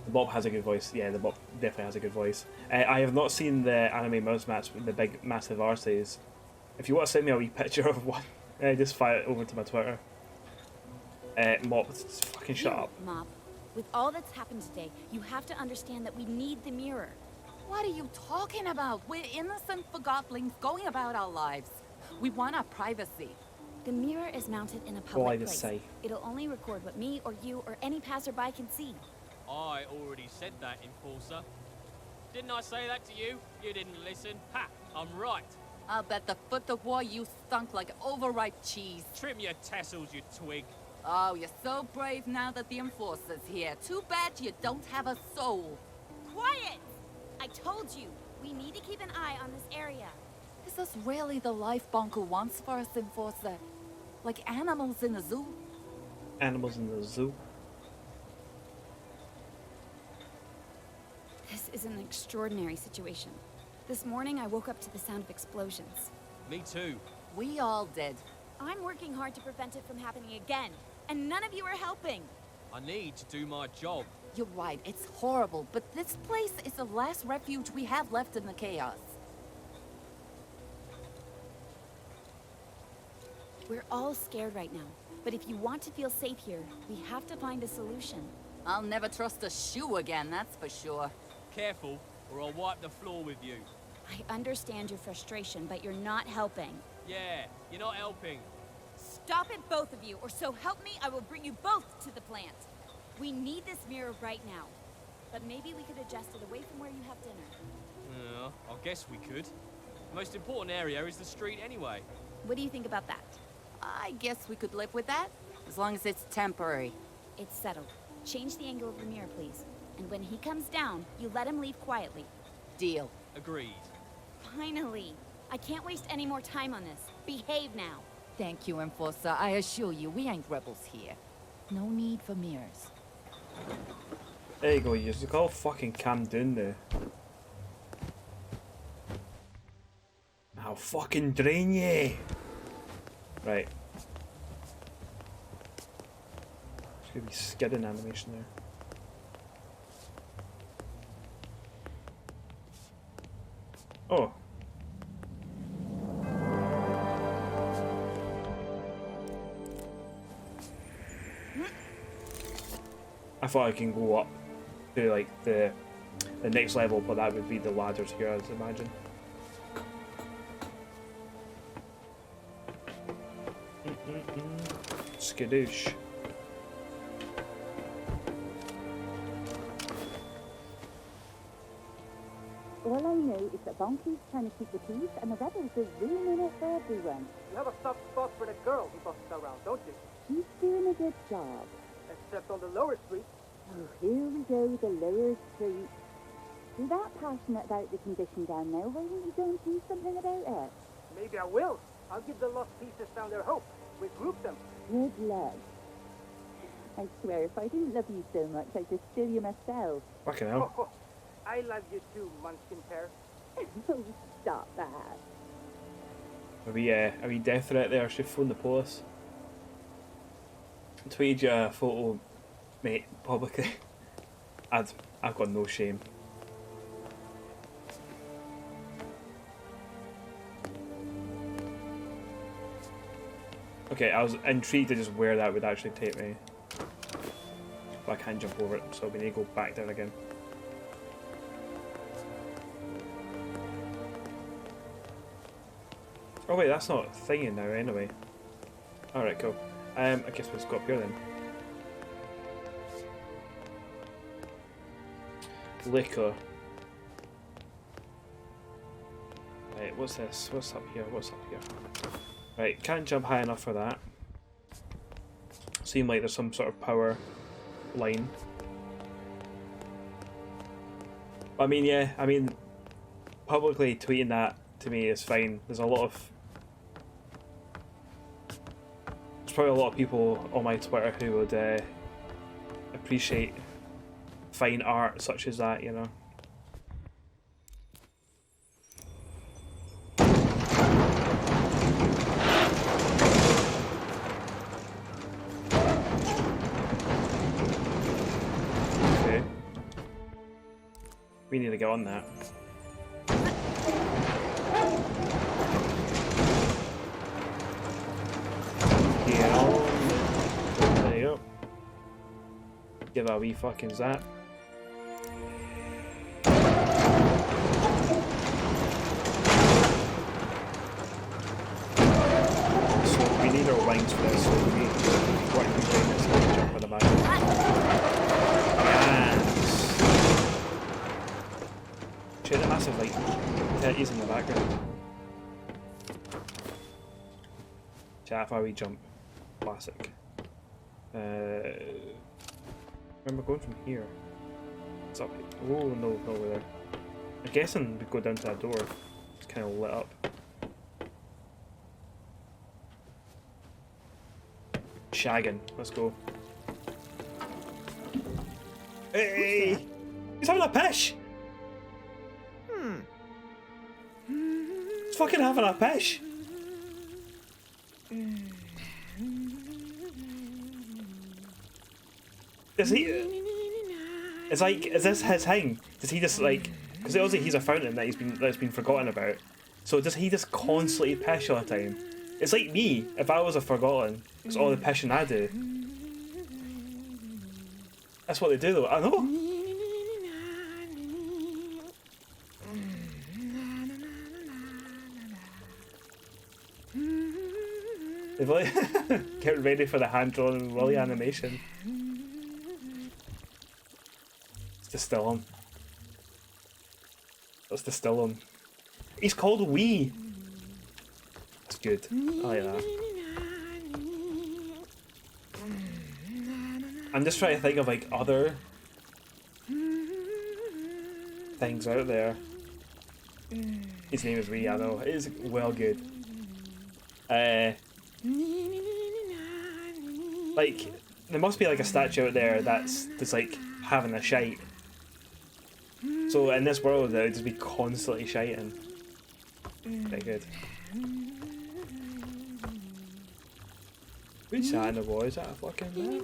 The Bob has a good voice. Yeah, the Bob definitely has a good voice. I have not seen the anime mouse mats with the big, massive arses. If you want to send me a wee picture of one, just fire it over to my Twitter. Mop, fucking shut up. Mop, with all that's happened today, you have to understand that we need the mirror. What are you talking about? We're innocent Forgotlings going about our lives. We want our privacy. The mirror is mounted in a public place. It'll only record what me or you or any passerby can see. I already said that, Enforcer. Didn't I say that to you? You didn't listen. Ha! I'm right. I'll bet the foot of war you stunk like overripe cheese. Trim your tassels, you twig. Oh, you're so brave now that the Enforcer's here. Too bad you don't have a soul. Quiet! I told you, we need to keep an eye on this area. Is this really the life Bonku wants for us, Enforcer? Like animals in a zoo? Animals in the zoo? This is an extraordinary situation. This morning I woke up to the sound of explosions. Me too. We all did. I'm working hard to prevent it from happening again, and none of you are helping. I need to do my job. You're right, it's horrible, but this place is the last refuge we have left in the chaos. We're all scared right now, but if you want to feel safe here, we have to find a solution. I'll never trust a shoe again, that's for sure. Careful, or I'll wipe the floor with you. I understand your frustration, but you're not helping. Yeah, you're not helping. Stop it, both of you, or so help me, I will bring you both to the plant. We need this mirror right now, but maybe we could adjust it away from where you have dinner. I guess we could. The most important area is the street anyway. What do you think about that? I guess we could live with that, as long as it's temporary. It's settled. Change the angle of the mirror, please. And when he comes down, you let him leave quietly. Deal. Agreed. Finally. I can't waste any more time on this. Behave now. Thank you, Enforcer. I assure you, we ain't rebels here. No need for mirrors. There you go, you just all fucking calm down now. I'll fucking drain you! Right. There's gonna be skidding animation there. Oh. I thought I can go up to like the next level, but that would be the ladders here, I'd imagine. Skadoosh. All I know is that Bonky's trying to keep the peace and the rebels are ruining it for everyone. You have a soft spot for the girl who bosses around, don't you? She's doing a good job. Except on the lower street. Oh, here we go, the lower street. You're that passionate about the condition down there, why don't you go and do something about it? Maybe I will. I'll give the lost pieces down their hope. Regroup them. Good luck. I swear, if I didn't love you so much, I'd just steal you myself. Fucking hell. Oh, I love you too, Munchkin Pear. Oh, stop that. Are we death threat there? I should phone the police. Tweeted you a photo, mate, publicly. I've got no shame. Okay, I was intrigued to just where that would actually take me. But I can't jump over it, so we need to go back down again. Oh wait, that's not thingy now anyway. Alright, cool. I guess we'll just go up here then. Liquor. Right, what's this? What's up here? What's up here? Right, can't jump high enough for that. Seem like there's some sort of power line. I mean, yeah, I mean, publicly tweeting that to me is fine. There's a lot of... There's probably a lot of people on my Twitter who would appreciate fine art such as that, you know. Okay. We need to get on that. There you go. Give a wee fucking zap. So we need our wings for this, so we work behind this and jump on the back. Yes! Shit, the massive like titties in the background. Chat how we jump. Classic. Remember going from here. It's up here. Oh no, no, we're there. I'm guessing we go down to that door. It's kind of lit up. Shagging. Let's go. Hey! He's having a pish! He's fucking having a pish! Is he? It's like, is this his thing? Does he just like? Because obviously he's a fountain that's been forgotten about. So does he just constantly pish all the time? It's like me if I was a forgotten. It's all the pishing I do. That's what they do though. I know. They've like get ready for the hand-drawn Willy animation. Distill him. Let's distill him. He's called Wee. That's good. I like that. I'm just trying to think of like other things out there. His name is Wee, I know. It is well good. Like there must be like a statue out there that's like having a shite. So in this world, they would just be constantly shiting. Very good. Who's that in the wall? Is that a fucking man?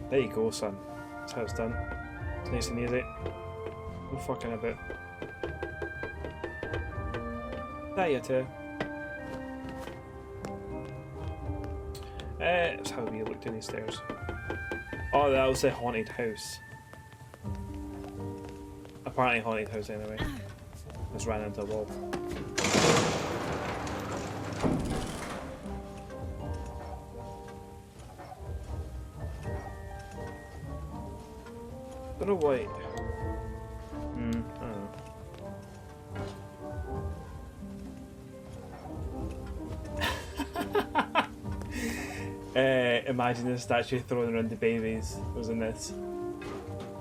There you go, son. That's how it's done. It's nice and easy. No fucking about. There you too. That's how we looked in these stairs. Oh, that was the haunted house. Apparently haunted house anyway. Just ran into a wall. Don't know why. I don't know. Imagine the statue throwing around the babies was in this.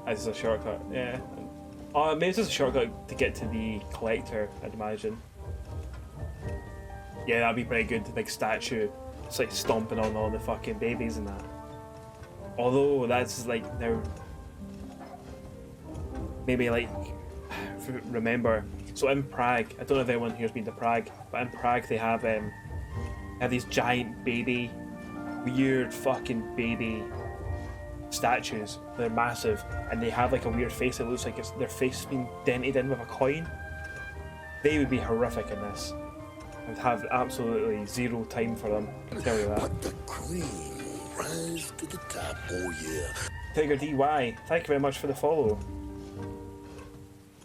As a shortcut, yeah. Oh, maybe it's just a shortcut to get to the collector, I'd imagine. Yeah, that'd be pretty good, like statue. It's like stomping on all the fucking babies and that. Although that's like now. Maybe like remember. So in Prague, I don't know if anyone here's been to Prague, but in Prague they have They have these giant baby, weird fucking baby statues. They're massive, and they have like a weird face. It looks like it's their face been dented in with a coin. They would be horrific in this. I would have absolutely zero time for them. I can tell you that. But the cream will rise to the top. Oh yeah. Tiger DY, thank you very much for the follow.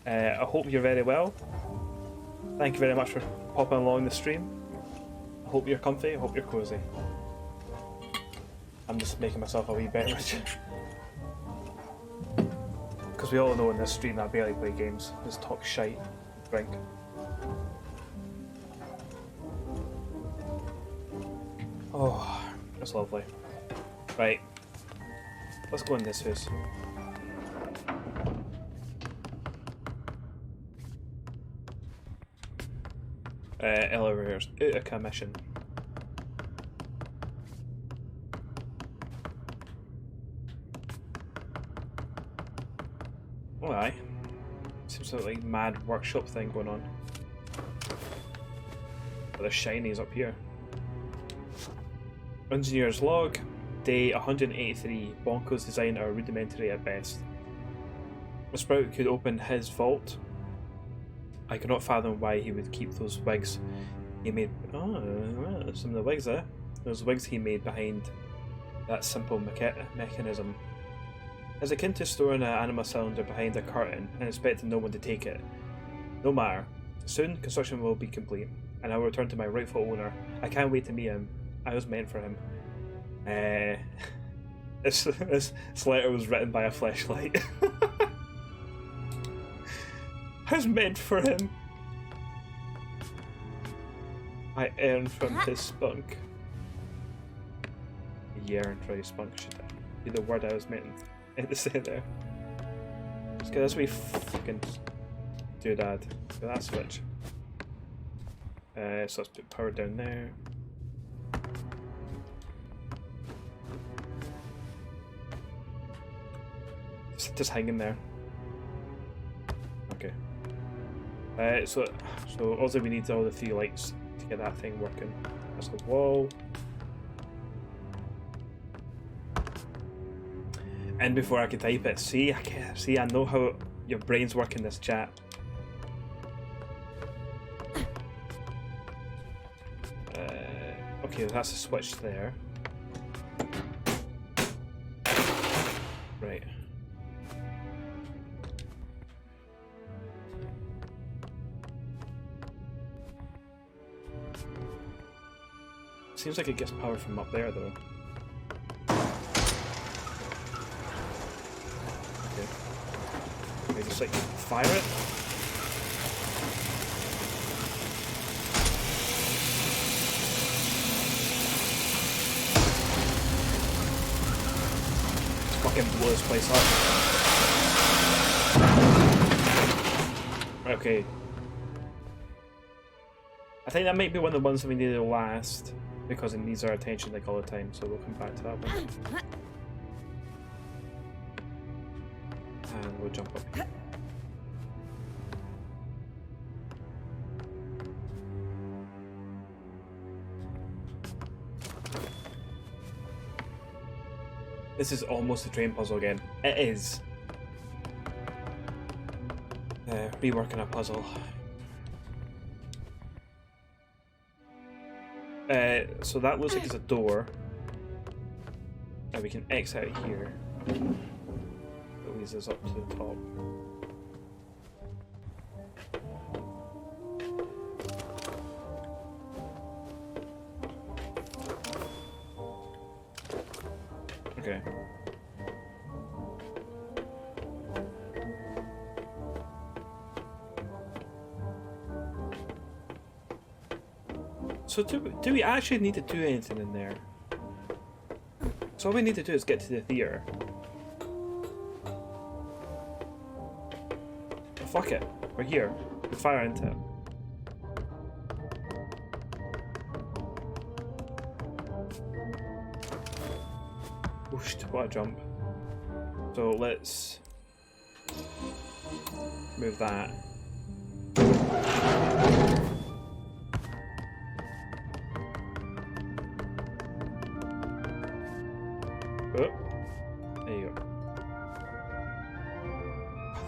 I hope you're very well. Thank you very much for popping along the stream. I hope you're comfy, I hope you're cozy. I'm just making myself a wee beverage. Because we all know in this stream I barely play games, just talk shite, drink. Oh, that's lovely. Right, let's go in this house. Elevators out of commission. Oh aye. Seems like mad workshop thing going on. But the shinies up here. Engineer's log. Day 183. Bonko's design are rudimentary at best. A Sprout could open his vault. I cannot fathom why he would keep those wigs he made. Oh, some of the wigs there. Those wigs he made behind that simple mechanism. It's akin to storing an anima cylinder behind a curtain and expecting no one to take it. No matter. Soon, construction will be complete, and I will return to my rightful owner. I can't wait to meet him. I was meant for him. This letter was written by a fleshlight. I was meant for him. I yearn from his spunk. Yearn for his spunk should be the word I was meant to say there. Let's get this wee fucking doodad. So that switch. So let's put power down there. Just hanging there. Okay. So also we need all the 3 lights to get that thing working. That's the wall. And before I can type it, see, I know how your brains work in this chat. Okay, that's a switch there. Right. Seems like it gets power from up there, though. Okay. Maybe just like fire it. Just fucking blow this place up. Okay. I think that might be one of the ones that we need to last. Because it needs our attention like all the time, so we'll come back to that one. And we'll jump up here. This is almost a train puzzle again. It is. Reworking a puzzle. So that looks like it's a door. And we can exit out here. That leads us up to the top. Okay. So do we actually need to do anything in there? So all we need to do is get to the theater. Oh, fuck it. We're here. We fire into it. Whoosh, what a jump. So let's move that.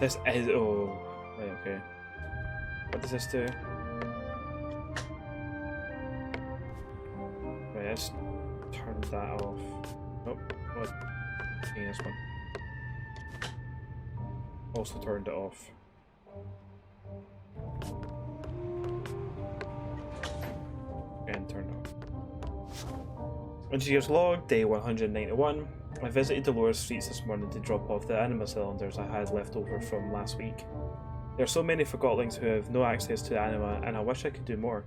This is... oh... right, okay. What does this do? Right, let's turn that off. Nope. What? This one. Also turned it off. And turned off. Engineer's log, day 191. I visited Dolores Streets this morning to drop off the anima cylinders I had left over from last week. There are so many Forgotlings who have no access to anima, and I wish I could do more.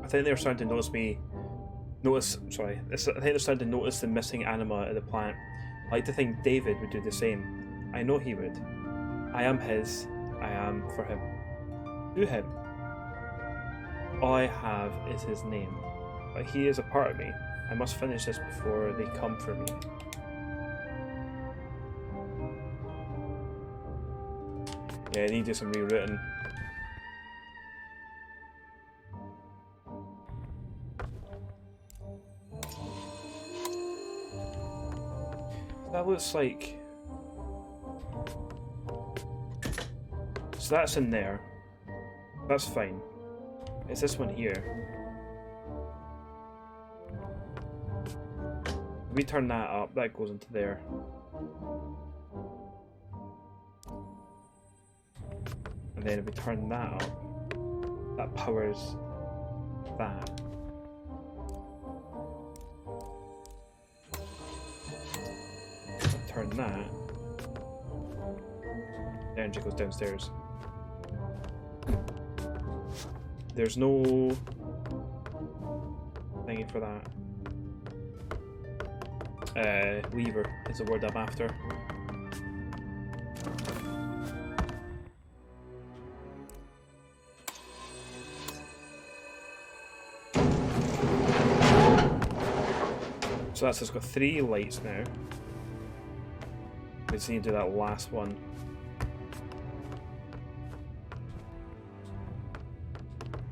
I think they're starting to I think they're starting to notice the missing anima at the plant. I like to think David would do the same. I know he would. I am his. I am for him. To him. All I have is his name. But he is a part of me. I must finish this before they come for me. Yeah, I need to do some rerouting. That looks like... so that's in there. That's fine. It's this one here. If we turn that up, that goes into there. And then if we turn that up, that powers that. Turn that. The energy goes downstairs. There's no thingy for that. Lever is the word I'm after. So that's just got 3 lights now. We just need to do that last one.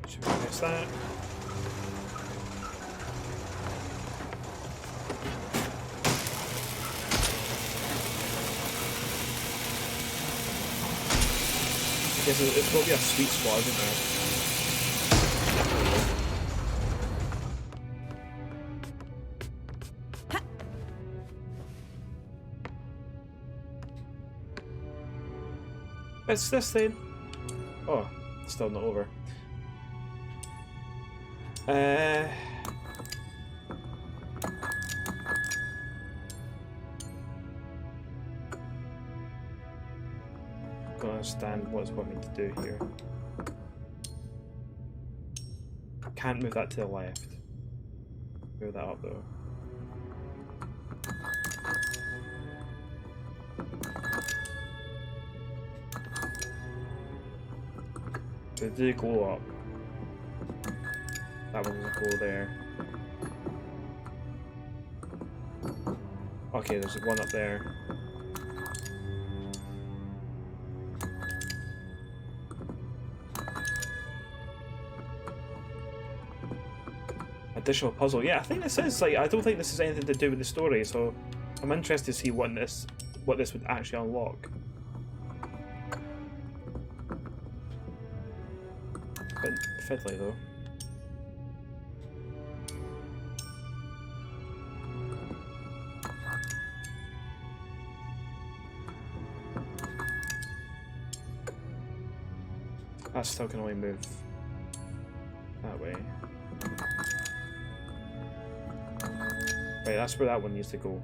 Should we miss that? I guess it's got to be a sweet spot, isn't there? It's this thing. Oh, still not over. Don't understand what's wanting to do here. Can't move that to the left. Move that up though. So it did go up. That one will go there. Okay, there's one up there. Additional puzzle. Yeah, I think this is like, I don't think this has anything to do with the story, so I'm interested to see what this would actually unlock. Bit fiddly though. That still can only move that way. Right, that's where that one needs to go.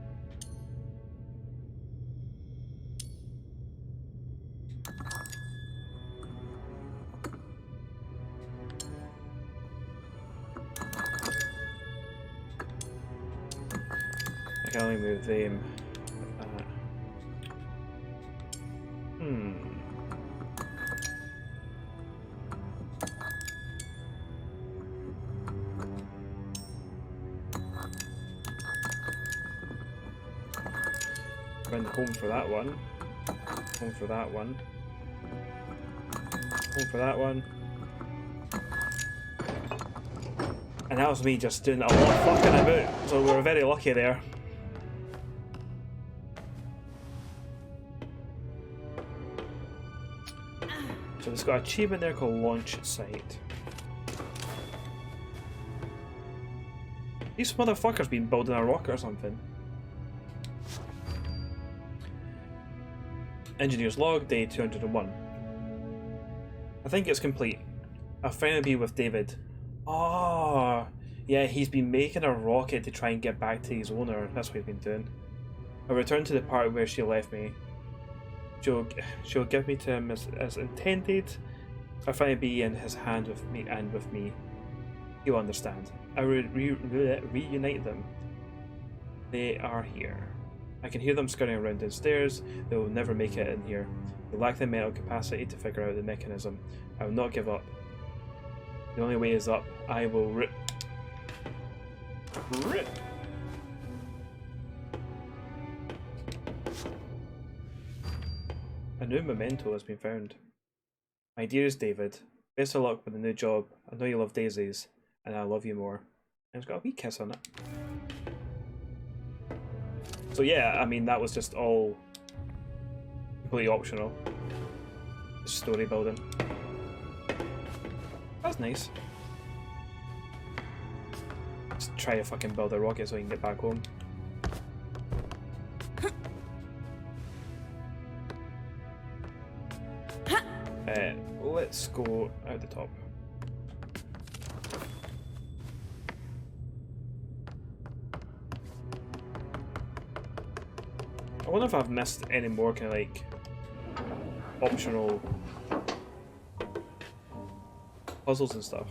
I can only move them. Went home for that one. Home for that one. Home for that one. And that was me just doing a lot of fucking about, so we were very lucky there. So it's got an achievement there called Launch Site. These motherfuckers been building a rocket or something. Engineer's log, day 201. I think it's complete. I'll finally be with David. Oh, yeah, he's been making a rocket to try and get back to his owner. That's what he's been doing. I'll return to the part where she left me. She'll give me to him as intended. I'll finally be in his hand with me and with me. He'll understand. I will reunite them. They are here. I can hear them scurrying around downstairs. They will never make it in here. They lack the mental capacity to figure out the mechanism. I will not give up. The only way is up. I will rip. A new memento has been found. My dearest David, best of luck with the new job. I know you love daisies, and I love you more. And it's got a wee kiss on it. So yeah, I mean, that was just all completely optional. Story building. That's nice. Just try to fucking build a rocket so we can get back home. Let's go out the top. I wonder if I've missed any more kind of like optional puzzles and stuff.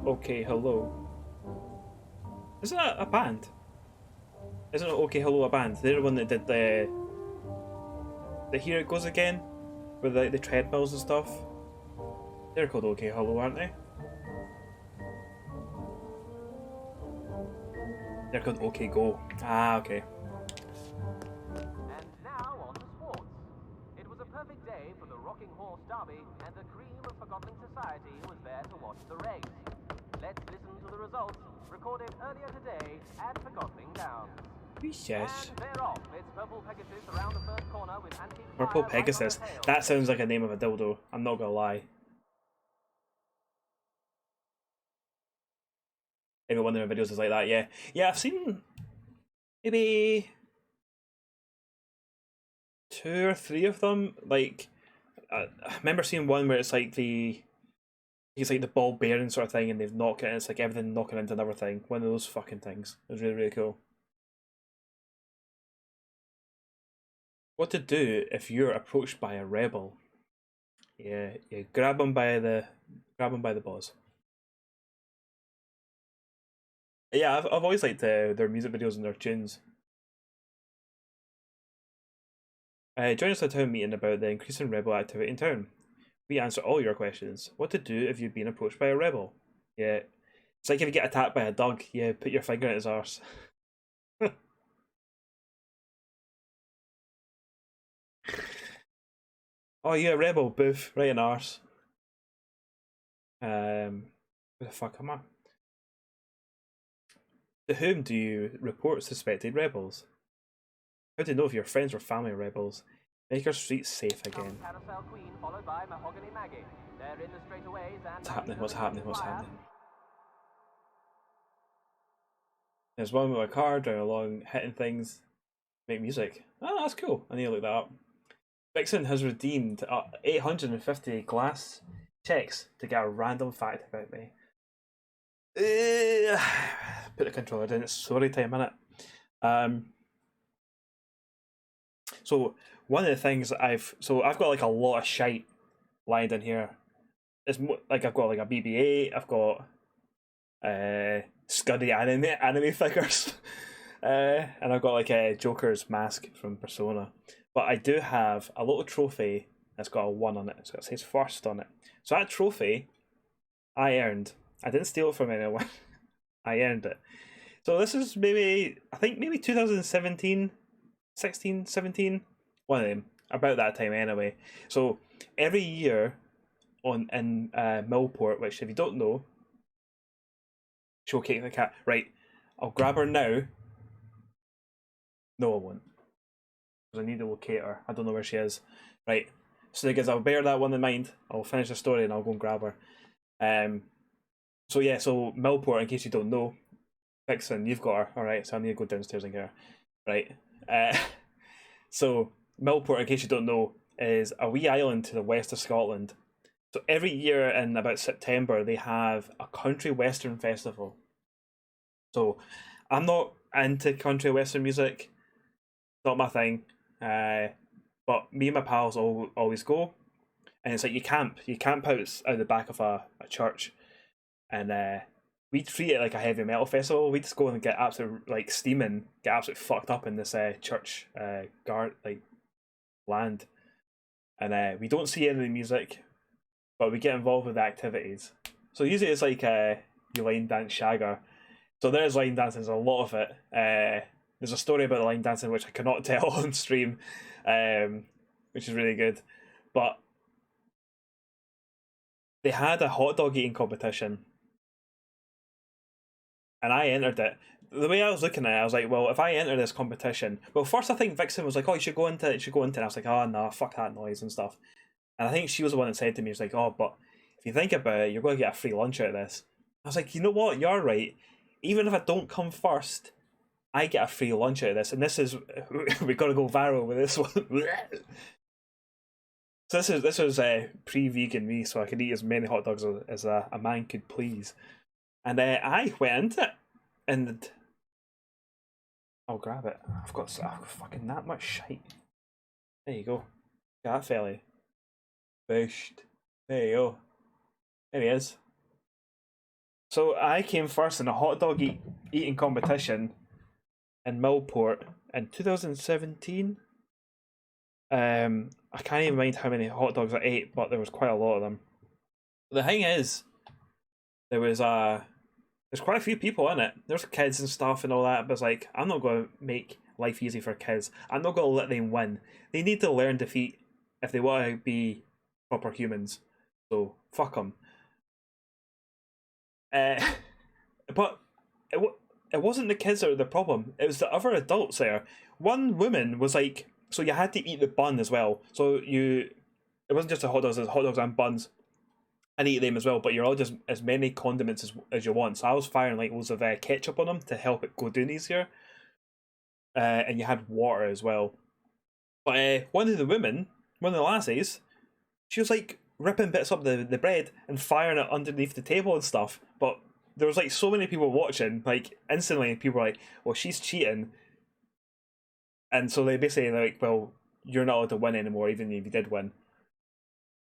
Okay, hello. Isn't that a band? Isn't it Okay Hello a band? They're the one that did the Here It Goes Again? With like the treadmills and stuff. They're called Okay Hello, aren't they? They're called OK Go. Ah, okay. And now on to sports. It was a perfect day for the Rocking Horse Derby, and the cream of Forgotten Society was there to watch the race. Let's listen to the results, recorded earlier today at Forgottling Downs. Yes. And they're off. It's Purple Pegasus around the first corner with antique Purple fire right Pegasus. on the tail. That sounds like a name of a dildo. I'm not gonna lie. Every one of their videos is like that, yeah. Yeah, I've seen maybe 2 or 3 of them. Like, I remember seeing one where it's like it's like the ball bearing sort of thing, and they've knocked it, and it's like everything knocking into another thing. One of those fucking things. It was really, really cool. What to do if you're approached by a rebel? Yeah, you grab them by the balls. Yeah, I've always liked their music videos and their tunes. Join us at a town meeting about the increasing rebel activity in town. We answer all your questions. What to do if you've been approached by a rebel? Yeah, it's like if you get attacked by a dog, yeah, put your finger in his arse. Oh, you're a rebel, boof, right in arse. Where the fuck am I? To whom do you report suspected rebels? How to know if your friends or family are rebels? Make our streets safe again. Carousel Queen followed by Mahogany Maggie. They're in the straightaways and What's happening? What's happening? What's happening? There's one with a car driving along, hitting things, make music. Oh, that's cool. I need to look that up. Vixen has redeemed 850 glass checks to get a random fact about me. Put the controller down. It's story time, innit? So one of the things I've got like a lot of shite lined in here. It's like I've got like a BB-8. I've got Scuddy anime figures, and I've got like a Joker's mask from Persona. But I do have a little trophy that's got a 1 on it, so it says first on it. So that trophy, I earned. I didn't steal it from anyone. I earned it. So this is maybe 2017, 16, 17. One of them. About that time anyway. So every year in Millport, which if you don't know, showcase the cat. Right, I'll grab her now. No, I won't. Because I need to locate her. I don't know where she is. Right. So because I'll bear that one in mind. I'll finish the story and I'll go and grab her. So yeah, so Millport, in case you don't know, Vixen, you've got her. Alright, so I need to go downstairs and get her. Right. So Millport, in case you don't know, is a wee island to the west of Scotland. So every year in about September, they have a country western festival. So I'm not into country western music. Not my thing. But me and my pals always go. And it's like you camp out the back of a church. And we treat it like a heavy metal festival. We just go and get absolute like steaming, get absolutely fucked up in this church land. And we don't see any of the music, but we get involved with the activities. So usually it's like you line dance shagger. So there's line dancing, there's a lot of it. There's a story about the line dancing which I cannot tell on stream, which is really good. But they had a hot dog eating competition, and I entered it. The way I was looking at it, I was like, well, if I enter this competition... Well, first I think Vixen was like, oh, you should go into it, And I was like, oh, no, fuck that noise and stuff. And I think she was the one that said to me, she's like, oh, but if you think about it, you're going to get a free lunch out of this. I was like, you know what? You're right. Even if I don't come first, I get a free lunch out of this. And this is... We've got to go viral with this one. So this was pre-vegan me, so I could eat as many hot dogs as a man could please. And I went into it, and I'll grab it. I've got fucking that much shite. There you go. That fella. Bushed. There you go. There he is. So I came first in a hot dog eating competition in Millport in 2017. I can't even mind how many hot dogs I ate, but there was quite a lot of them. The thing is, there's quite a few people in it. There's kids and stuff and all that, but it's like, I'm not going to make life easy for kids. I'm not going to let them win. They need to learn defeat if they want to be proper humans. So, fuck them. But it wasn't the kids that were the problem. It was the other adults there. One woman was like, so you had to eat the bun as well. So it wasn't just the hot dogs, it was hot dogs and buns. And eat them as well, but you're all just as many condiments as you want. So I was firing like loads of ketchup on them to help it go down easier. And you had water as well. But one of the lassies, she was like ripping bits up the bread and firing it underneath the table and stuff. But there was like so many people watching, like instantly people were like, well, she's cheating. And so they basically like, well, you're not allowed to win anymore, even if you did win.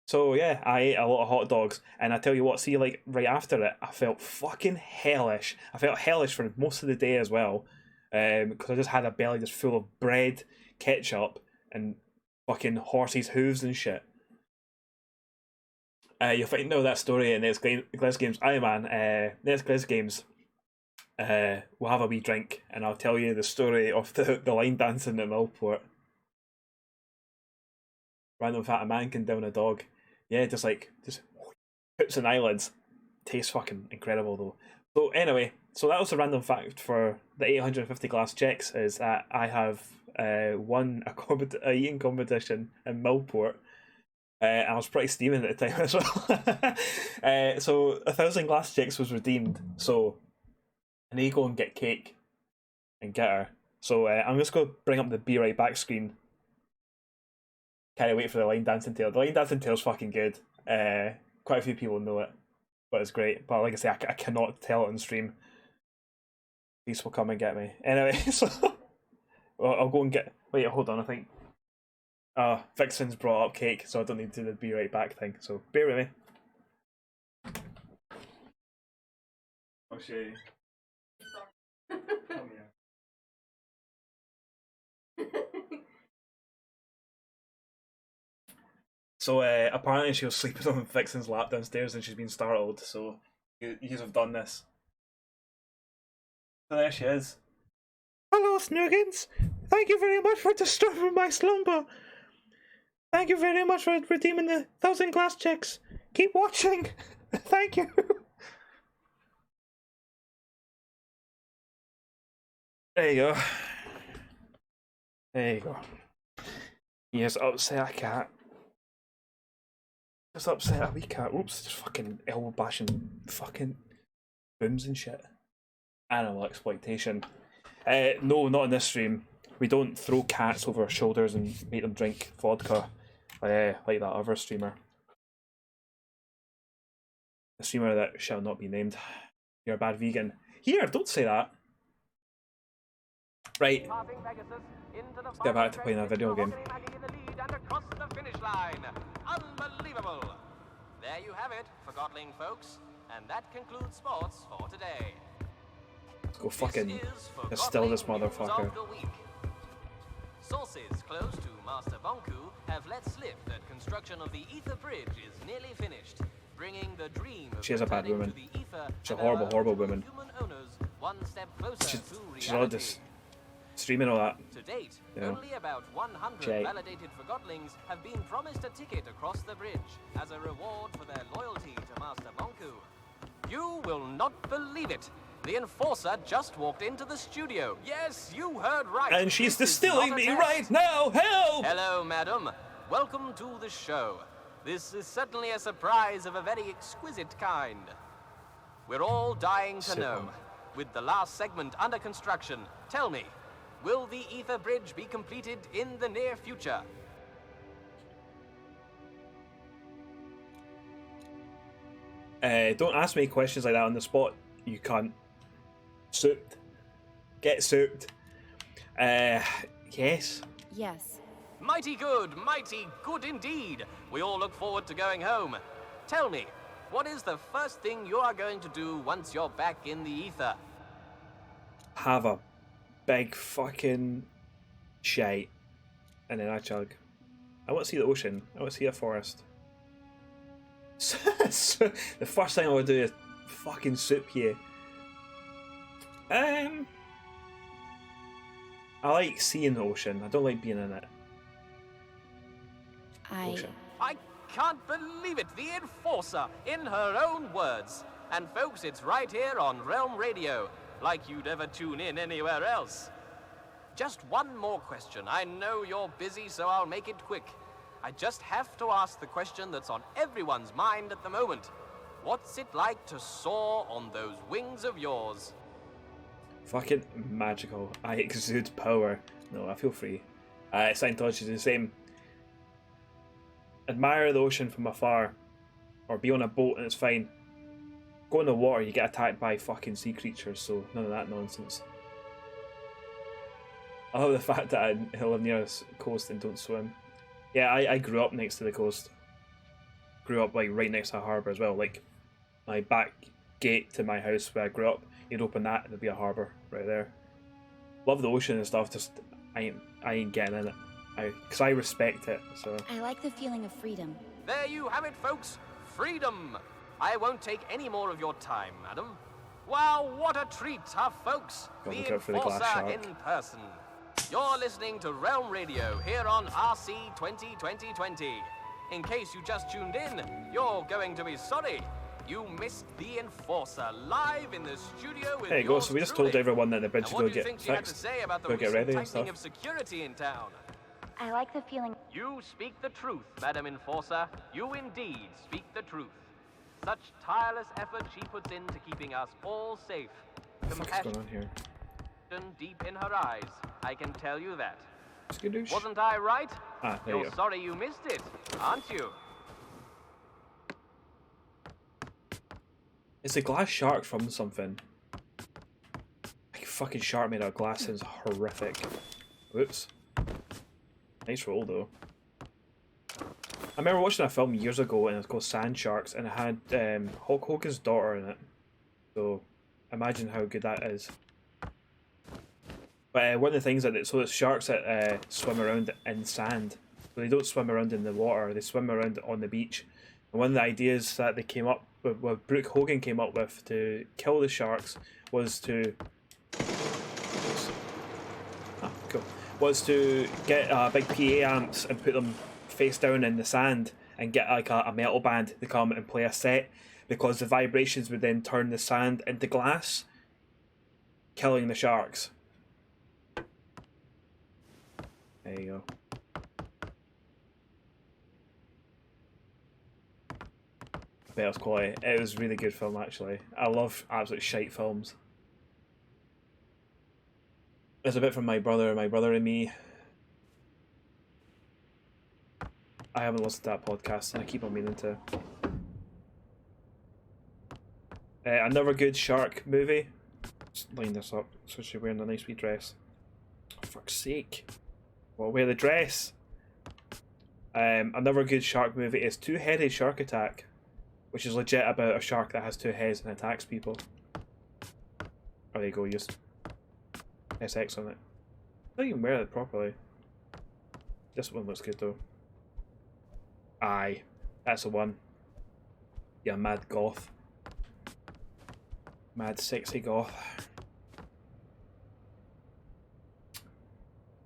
So yeah, I ate a lot of hot dogs, and I tell you what, see, like right after it, I felt fucking hellish. I felt hellish for most of the day as well, because I just had a belly just full of bread, ketchup, and fucking horses' hooves and shit. You'll find out that story in Next Gliz Games. Aye man, Next Gliz Games. We'll have a wee drink, and I'll tell you the story of the line dancing at Millport. Random fact: a man can down a dog. Yeah, just hoops and eyelids. Tastes fucking incredible though. So anyway, so that was a random fact for the 850 glass checks, is that I have won a eating competition in Millport. I was pretty steaming at the time as well. So 1,000 glass checks was redeemed. So I need to go and get cake and get her. So I'm just going to bring up the Be Right Back screen. Can't wait for the line dancing tale. The line dancing tale's fucking good. Quite a few people know it, but it's great. But like I say, I cannot tell it on stream. Police will come and get me. Anyway, so I'll go and get... Wait, hold on, I think... Vixen's brought up cake, so I don't need to do the Be Right Back thing, so bear with me. I'll show you. Come here. So apparently she was sleeping on Vixen's lap downstairs and she's been startled, so you have done this. So there she is. Hello, Snoogans! Thank you very much for disturbing my slumber. Thank you very much for redeeming the 1,000 glass checks. Keep watching. Thank you. There you go. There you go. He has upset a cat. Just upset a wee cat. Oops, just fucking elbow bashing fucking booms and shit. Animal exploitation. No, not in this stream. We don't throw cats over our shoulders and make them drink vodka like that other streamer. A streamer that shall not be named. You're a bad vegan. Here, don't say that. Right. Let's get back to playing a video game. Unbelievable! There you have it, Forgotling folks, and that concludes sports for today. Let's go fucking distill this motherfucker. Sources close to Master Bonku have let slip that construction of the Ether Bridge is nearly finished, bringing the dream of she is a bad woman. She's a horrible, horrible woman. She's all just streaming all that. To date, yeah. only about 100 validated Forgotlings have been promised a ticket across the bridge as a reward for their loyalty to Master Bonku. You will not believe it. The Enforcer just walked into the studio. Yes, you heard right. And she's distilling me right now. Help! Hello, madam. Welcome to the show. This is certainly a surprise of a very exquisite kind. We're all dying to know. With the last segment under construction, tell me, will the Ether Bridge be completed in the near future? Don't ask me questions like that on the spot, you cunt. Souped. Get souped. Yes. Yes. Mighty good indeed. We all look forward to going home. Tell me, what is the first thing you are going to do once you're back in the ether? Have a big fucking shite. And then I chug. I want to see the ocean. I want to see a forest. The first thing I would do is fucking soup you. I like seeing the ocean. I don't like being in it. I can't believe it. The Enforcer, in her own words. And folks, it's right here on Realm Radio. Like you'd ever tune in anywhere else. Just one more question. I know you're busy, so I'll make it quick. I just have to ask the question that's on everyone's mind at the moment. What's it like to soar on those wings of yours? Fucking magical. I exude power. No, I feel free. Scientology is the same. Admire the ocean from afar. Or be on a boat and it's fine. Go in the water, you get attacked by fucking sea creatures, so none of that nonsense. I love the fact that I live near a coast and don't swim. Yeah, I grew up next to the coast. Grew up like right next to a harbour as well. Like my back gate to my house where I grew up, you'd open that and there'd be a harbour right there. Love the ocean and stuff, just I ain't getting in it. Because I respect it, so. I like the feeling of freedom. There you have it, folks. Freedom. I won't take any more of your time, madam. Wow, what a treat, huh, folks? The Enforcer in person. You're listening to Realm Radio here on RC 2020. In case you just tuned in, you're going to be sorry. You missed the Enforcer live in the studio with There you go, so we just told everyone that the bridge will get fixed. Go get ready and stuff. Of security in town. I like the feeling. You speak the truth, Madam Enforcer. You indeed speak the truth. Such tireless effort she puts into keeping us all safe. What the fuck is going on here? Deep in her eyes, I can tell you that. Skadoosh. Wasn't I right? Ah, there you go. You're sorry you missed it, aren't you? It's a glass shark from something. Like a fucking shark made out of glass sounds horrific. Whoops. Nice roll though. I remember watching a film years ago and it was called Sand Sharks and it had Hulk Hogan's daughter in it. So imagine how good that is. But one of the things that it's sharks that swim around in sand. So they don't swim around in the water, they swim around on the beach. And one of the ideas that they came up with, what Brooke Hogan came up with to kill the sharks was to was to get big PA amps and put them face down in the sand and get like a metal band to come and play a set, because the vibrations would then turn the sand into glass, killing the sharks. There you go. Best quality. It was a really good film, actually. I love absolute shite films. It's a bit from my brother and me. I haven't listened to that podcast and I keep on meaning to. Another good shark movie. Let's line this up so she's wearing a nice wee dress. For fuck's sake. Well, wear the dress. Another good shark movie is Two-Headed Shark Attack, which is legit about a shark that has two heads and attacks people. Oh, there you go, just SX on it. I don't even wear it properly. This one looks good though. Aye, that's the one. Yeah, mad goth. Mad sexy goth.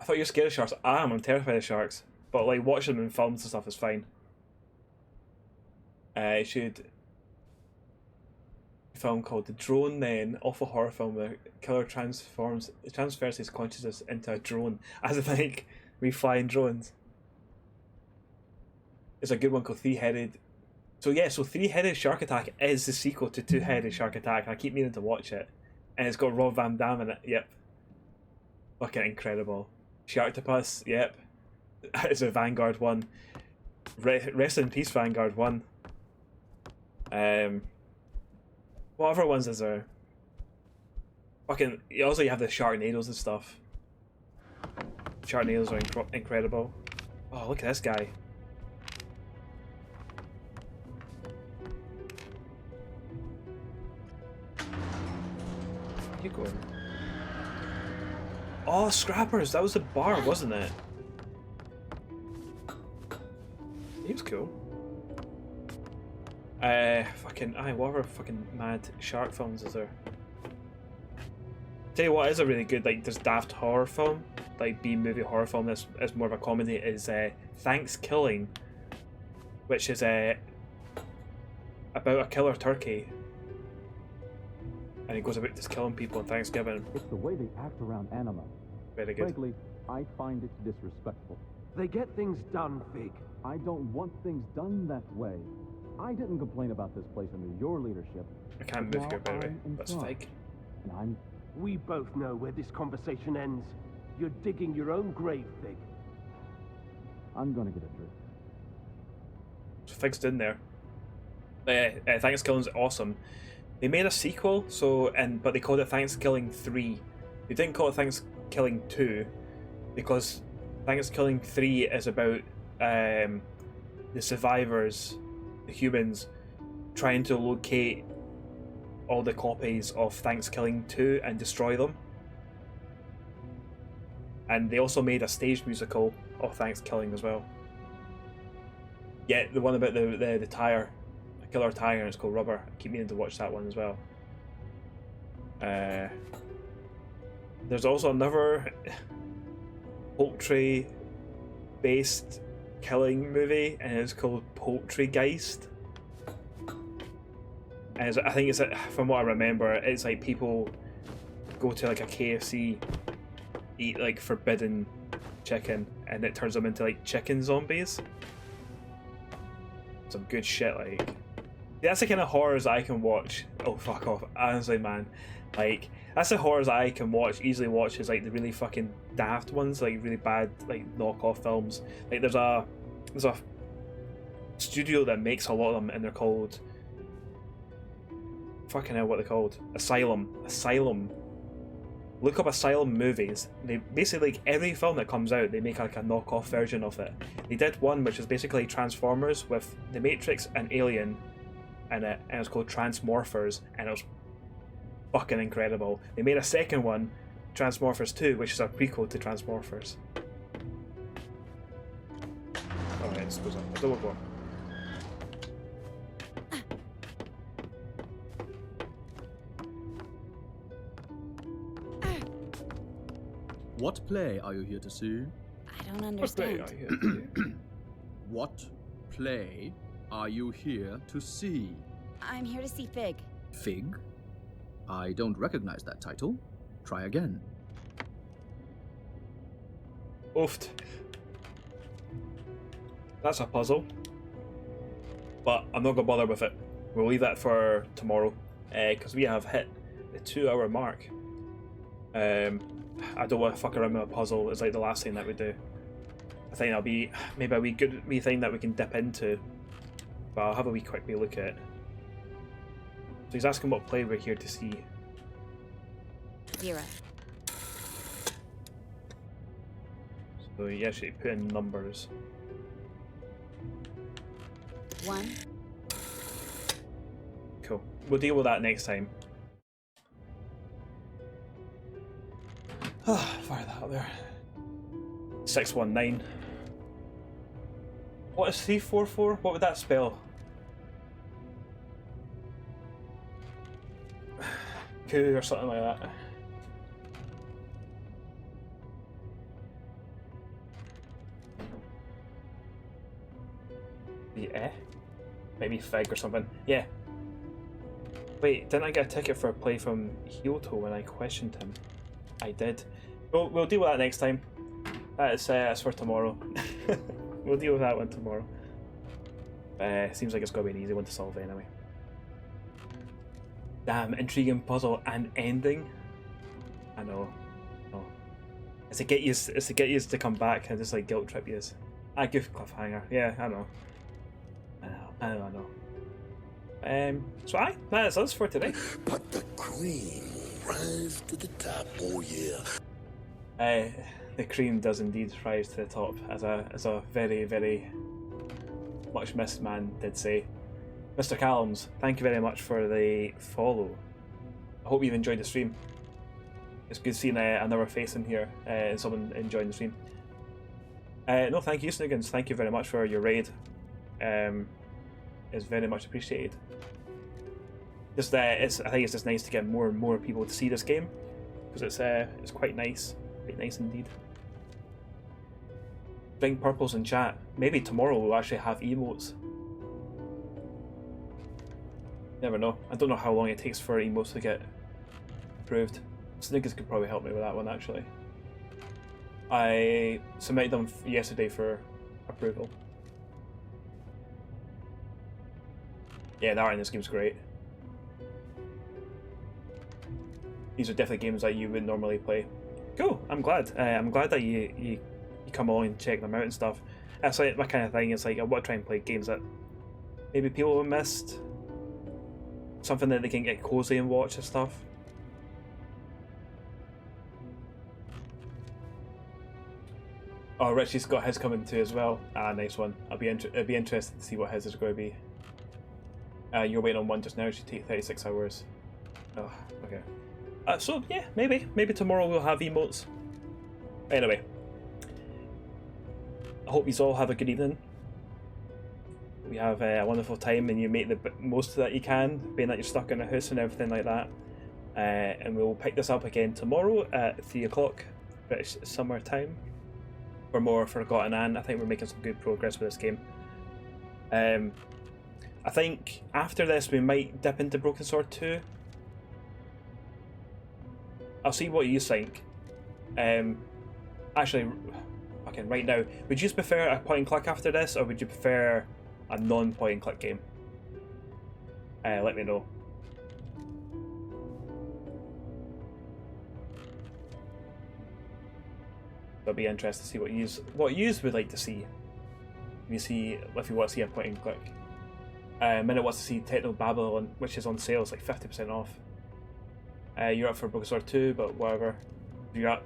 I thought you were scared of sharks. I'm terrified of sharks. But like watching them in films and stuff is fine. It should a film called The Drone then, awful horror film where killer transfers his consciousness into a drone. As in like we flying drones. There's a good one called Three-Headed. So yeah, so Three-Headed Shark Attack is the sequel to Two-Headed Shark Attack, and I keep meaning to watch it. And it's got Rob Van Dam in it, yep. Fucking incredible. Sharktopus, yep. It's a Vanguard one. Rest in peace, Vanguard one. What other ones is there? Fucking. Also, you have the Sharknadoes and stuff. Sharknadoes are incredible. Oh, look at this guy. Where you going? Oh, Scrappers! That was the bar, wasn't it? He was cool. What other fucking mad shark films is there? Tell you what is a really good, like, this daft horror film, like B-movie horror film that's more of a comedy, is Thanksgiving, which is about a killer turkey. And he goes about just killing people on Thanksgiving. It's the way they act around anima. Very good. Frankly, I find it disrespectful. They get things done, Fig. I don't want things done that way. I didn't complain about this place under your leadership. I can't move here, by the way. That's fake. And We both know where this conversation ends. You're digging your own grave, Fig. I'm gonna get a drink. It's fixed in there. Thanksgiving's awesome. They made a sequel, but they called it Thanksgiving 3. They didn't call it Thanksgiving 2 because Thanksgiving 3 is about the survivors, the humans, trying to locate all the copies of Thanksgiving 2 and destroy them. And they also made a stage musical of Thanksgiving as well. Yeah, the one about the tire, a killer tire, and it's called Rubber. I keep meaning to watch that one as well. There's also another poultry-based killing movie, and it's called Poultrygeist. And I think it's, from what I remember, it's like people go to like a KFC, eat like forbidden chicken, and it turns them into like chicken zombies. Some good shit, like. That's the kind of horrors I can watch. Oh, fuck off. Honestly, man. Like, that's the horrors I can easily watch, is like the really fucking daft ones, like really bad, like knockoff films. Like there's a studio that makes a lot of them, and they're called, fucking hell, what are they called? Asylum. Look up Asylum movies. They basically, like, every film that comes out, they make like a knockoff version of it. They did one which is basically Transformers with The Matrix and Alien in it, and it was called Transmorphers, and it was fucking incredible. They made a second one, Transmorphers 2, which is a prequel to Transmorphers. Alright, this goes up. A double block. What play are you here to see? I don't understand. What play are you here to see? I'm here to see Fig. Fig? I don't recognize that title. Try again. Oofed. That's a puzzle. But I'm not going to bother with it. We'll leave that for tomorrow. Because we have hit the 2-hour mark. I don't want to fuck around with a puzzle. It's like the last thing that we do. I think that'll be maybe a wee thing that we can dip into. But I'll have a quick look at it. So he's asking what play we're here to see. 0. So you actually put in numbers. 1. Cool. We'll deal with that next time. Fire that up there. 619. What is 344? What would that spell? Coup or something like that. The maybe Fig or something. Yeah. Wait, didn't I get a ticket for a play from Hyoto when I questioned him? I did. We'll deal with that next time. That's for tomorrow. We'll deal with that one tomorrow. Seems like it's going to be an easy one to solve anyway. Damn, intriguing puzzle and ending. I know. No. It's to get you to come back and just like guilt trip you. I give cliffhanger. Yeah, I know. I know. So that's us for today. But the cream will rise to the top, oh yeah. The cream does indeed rise to the top, as a very, very much missed man did say. Mr. Callums, thank you very much for the follow. I hope you've enjoyed the stream. It's good seeing another face in here and someone enjoying the stream. No, thank you, Snoogans. Thank you very much for your raid. It's very much appreciated. Just I think it's just nice to get more and more people to see this game because it's quite nice, indeed. Bring purples in chat. Maybe tomorrow we'll actually have emotes. Never know. I don't know how long it takes for emotes to get approved. Sniggers could probably help me with that one actually. I submitted them yesterday for approval. Yeah, the art in this game's great. These are definitely games that you wouldn't normally play. Cool, I'm glad. I'm glad that you come along and check them out and stuff. That's like my kind of thing. It's like I want to try and play games that maybe people have missed. Something that they can get cozy and watch and stuff. Oh, Richie's got his coming too as well. Ah, nice one. I'll be interested to see what his is going to be. You're waiting on one just now. It should take 36 hours. Oh, okay. So yeah, maybe tomorrow we'll have emotes. Anyway, I hope you all have a good evening. We have a wonderful time, and you make the most of that you can, being that you're stuck in a house and everything like that. And we'll pick this up again tomorrow at 3 o'clock British summer time for more Forgotton Anne. I think we're making some good progress with this game. I think after this we might dip into Broken Sword 2. I'll see what you think. Actually, okay, right now, would you prefer a point and click after this, or would you prefer a non-point and click game? Let me know. I'll be interested to see what yous would like to see. If you want to see a point and click. Minute wants to see Techno Babylon, which is on sale. It's like 50% off. You're up for Broken Sword 2, but whatever.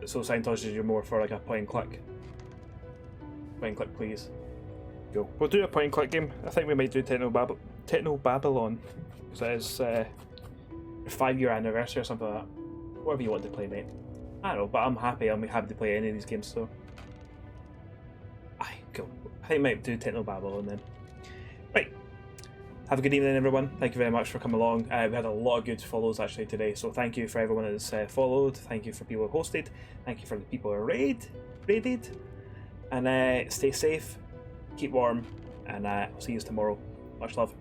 So Scientology, you're more for like a point and click. Point and click, please. Go. We'll do a point and click game. I think we might do Techno Babylon, because that is a 5-year anniversary or something like that. Whatever you want to play, mate. I don't know, but I'm happy. I'm happy to play any of these games. So, aye, cool. I think I might do Techno Babylon then. Right. have a good evening, everyone. Thank you very much for coming along. We had a lot of good follows actually today, so thank you for everyone that's followed. Thank you for people who hosted. Thank you for the people who raided. And stay safe, keep warm, and I'll see you tomorrow. Much love.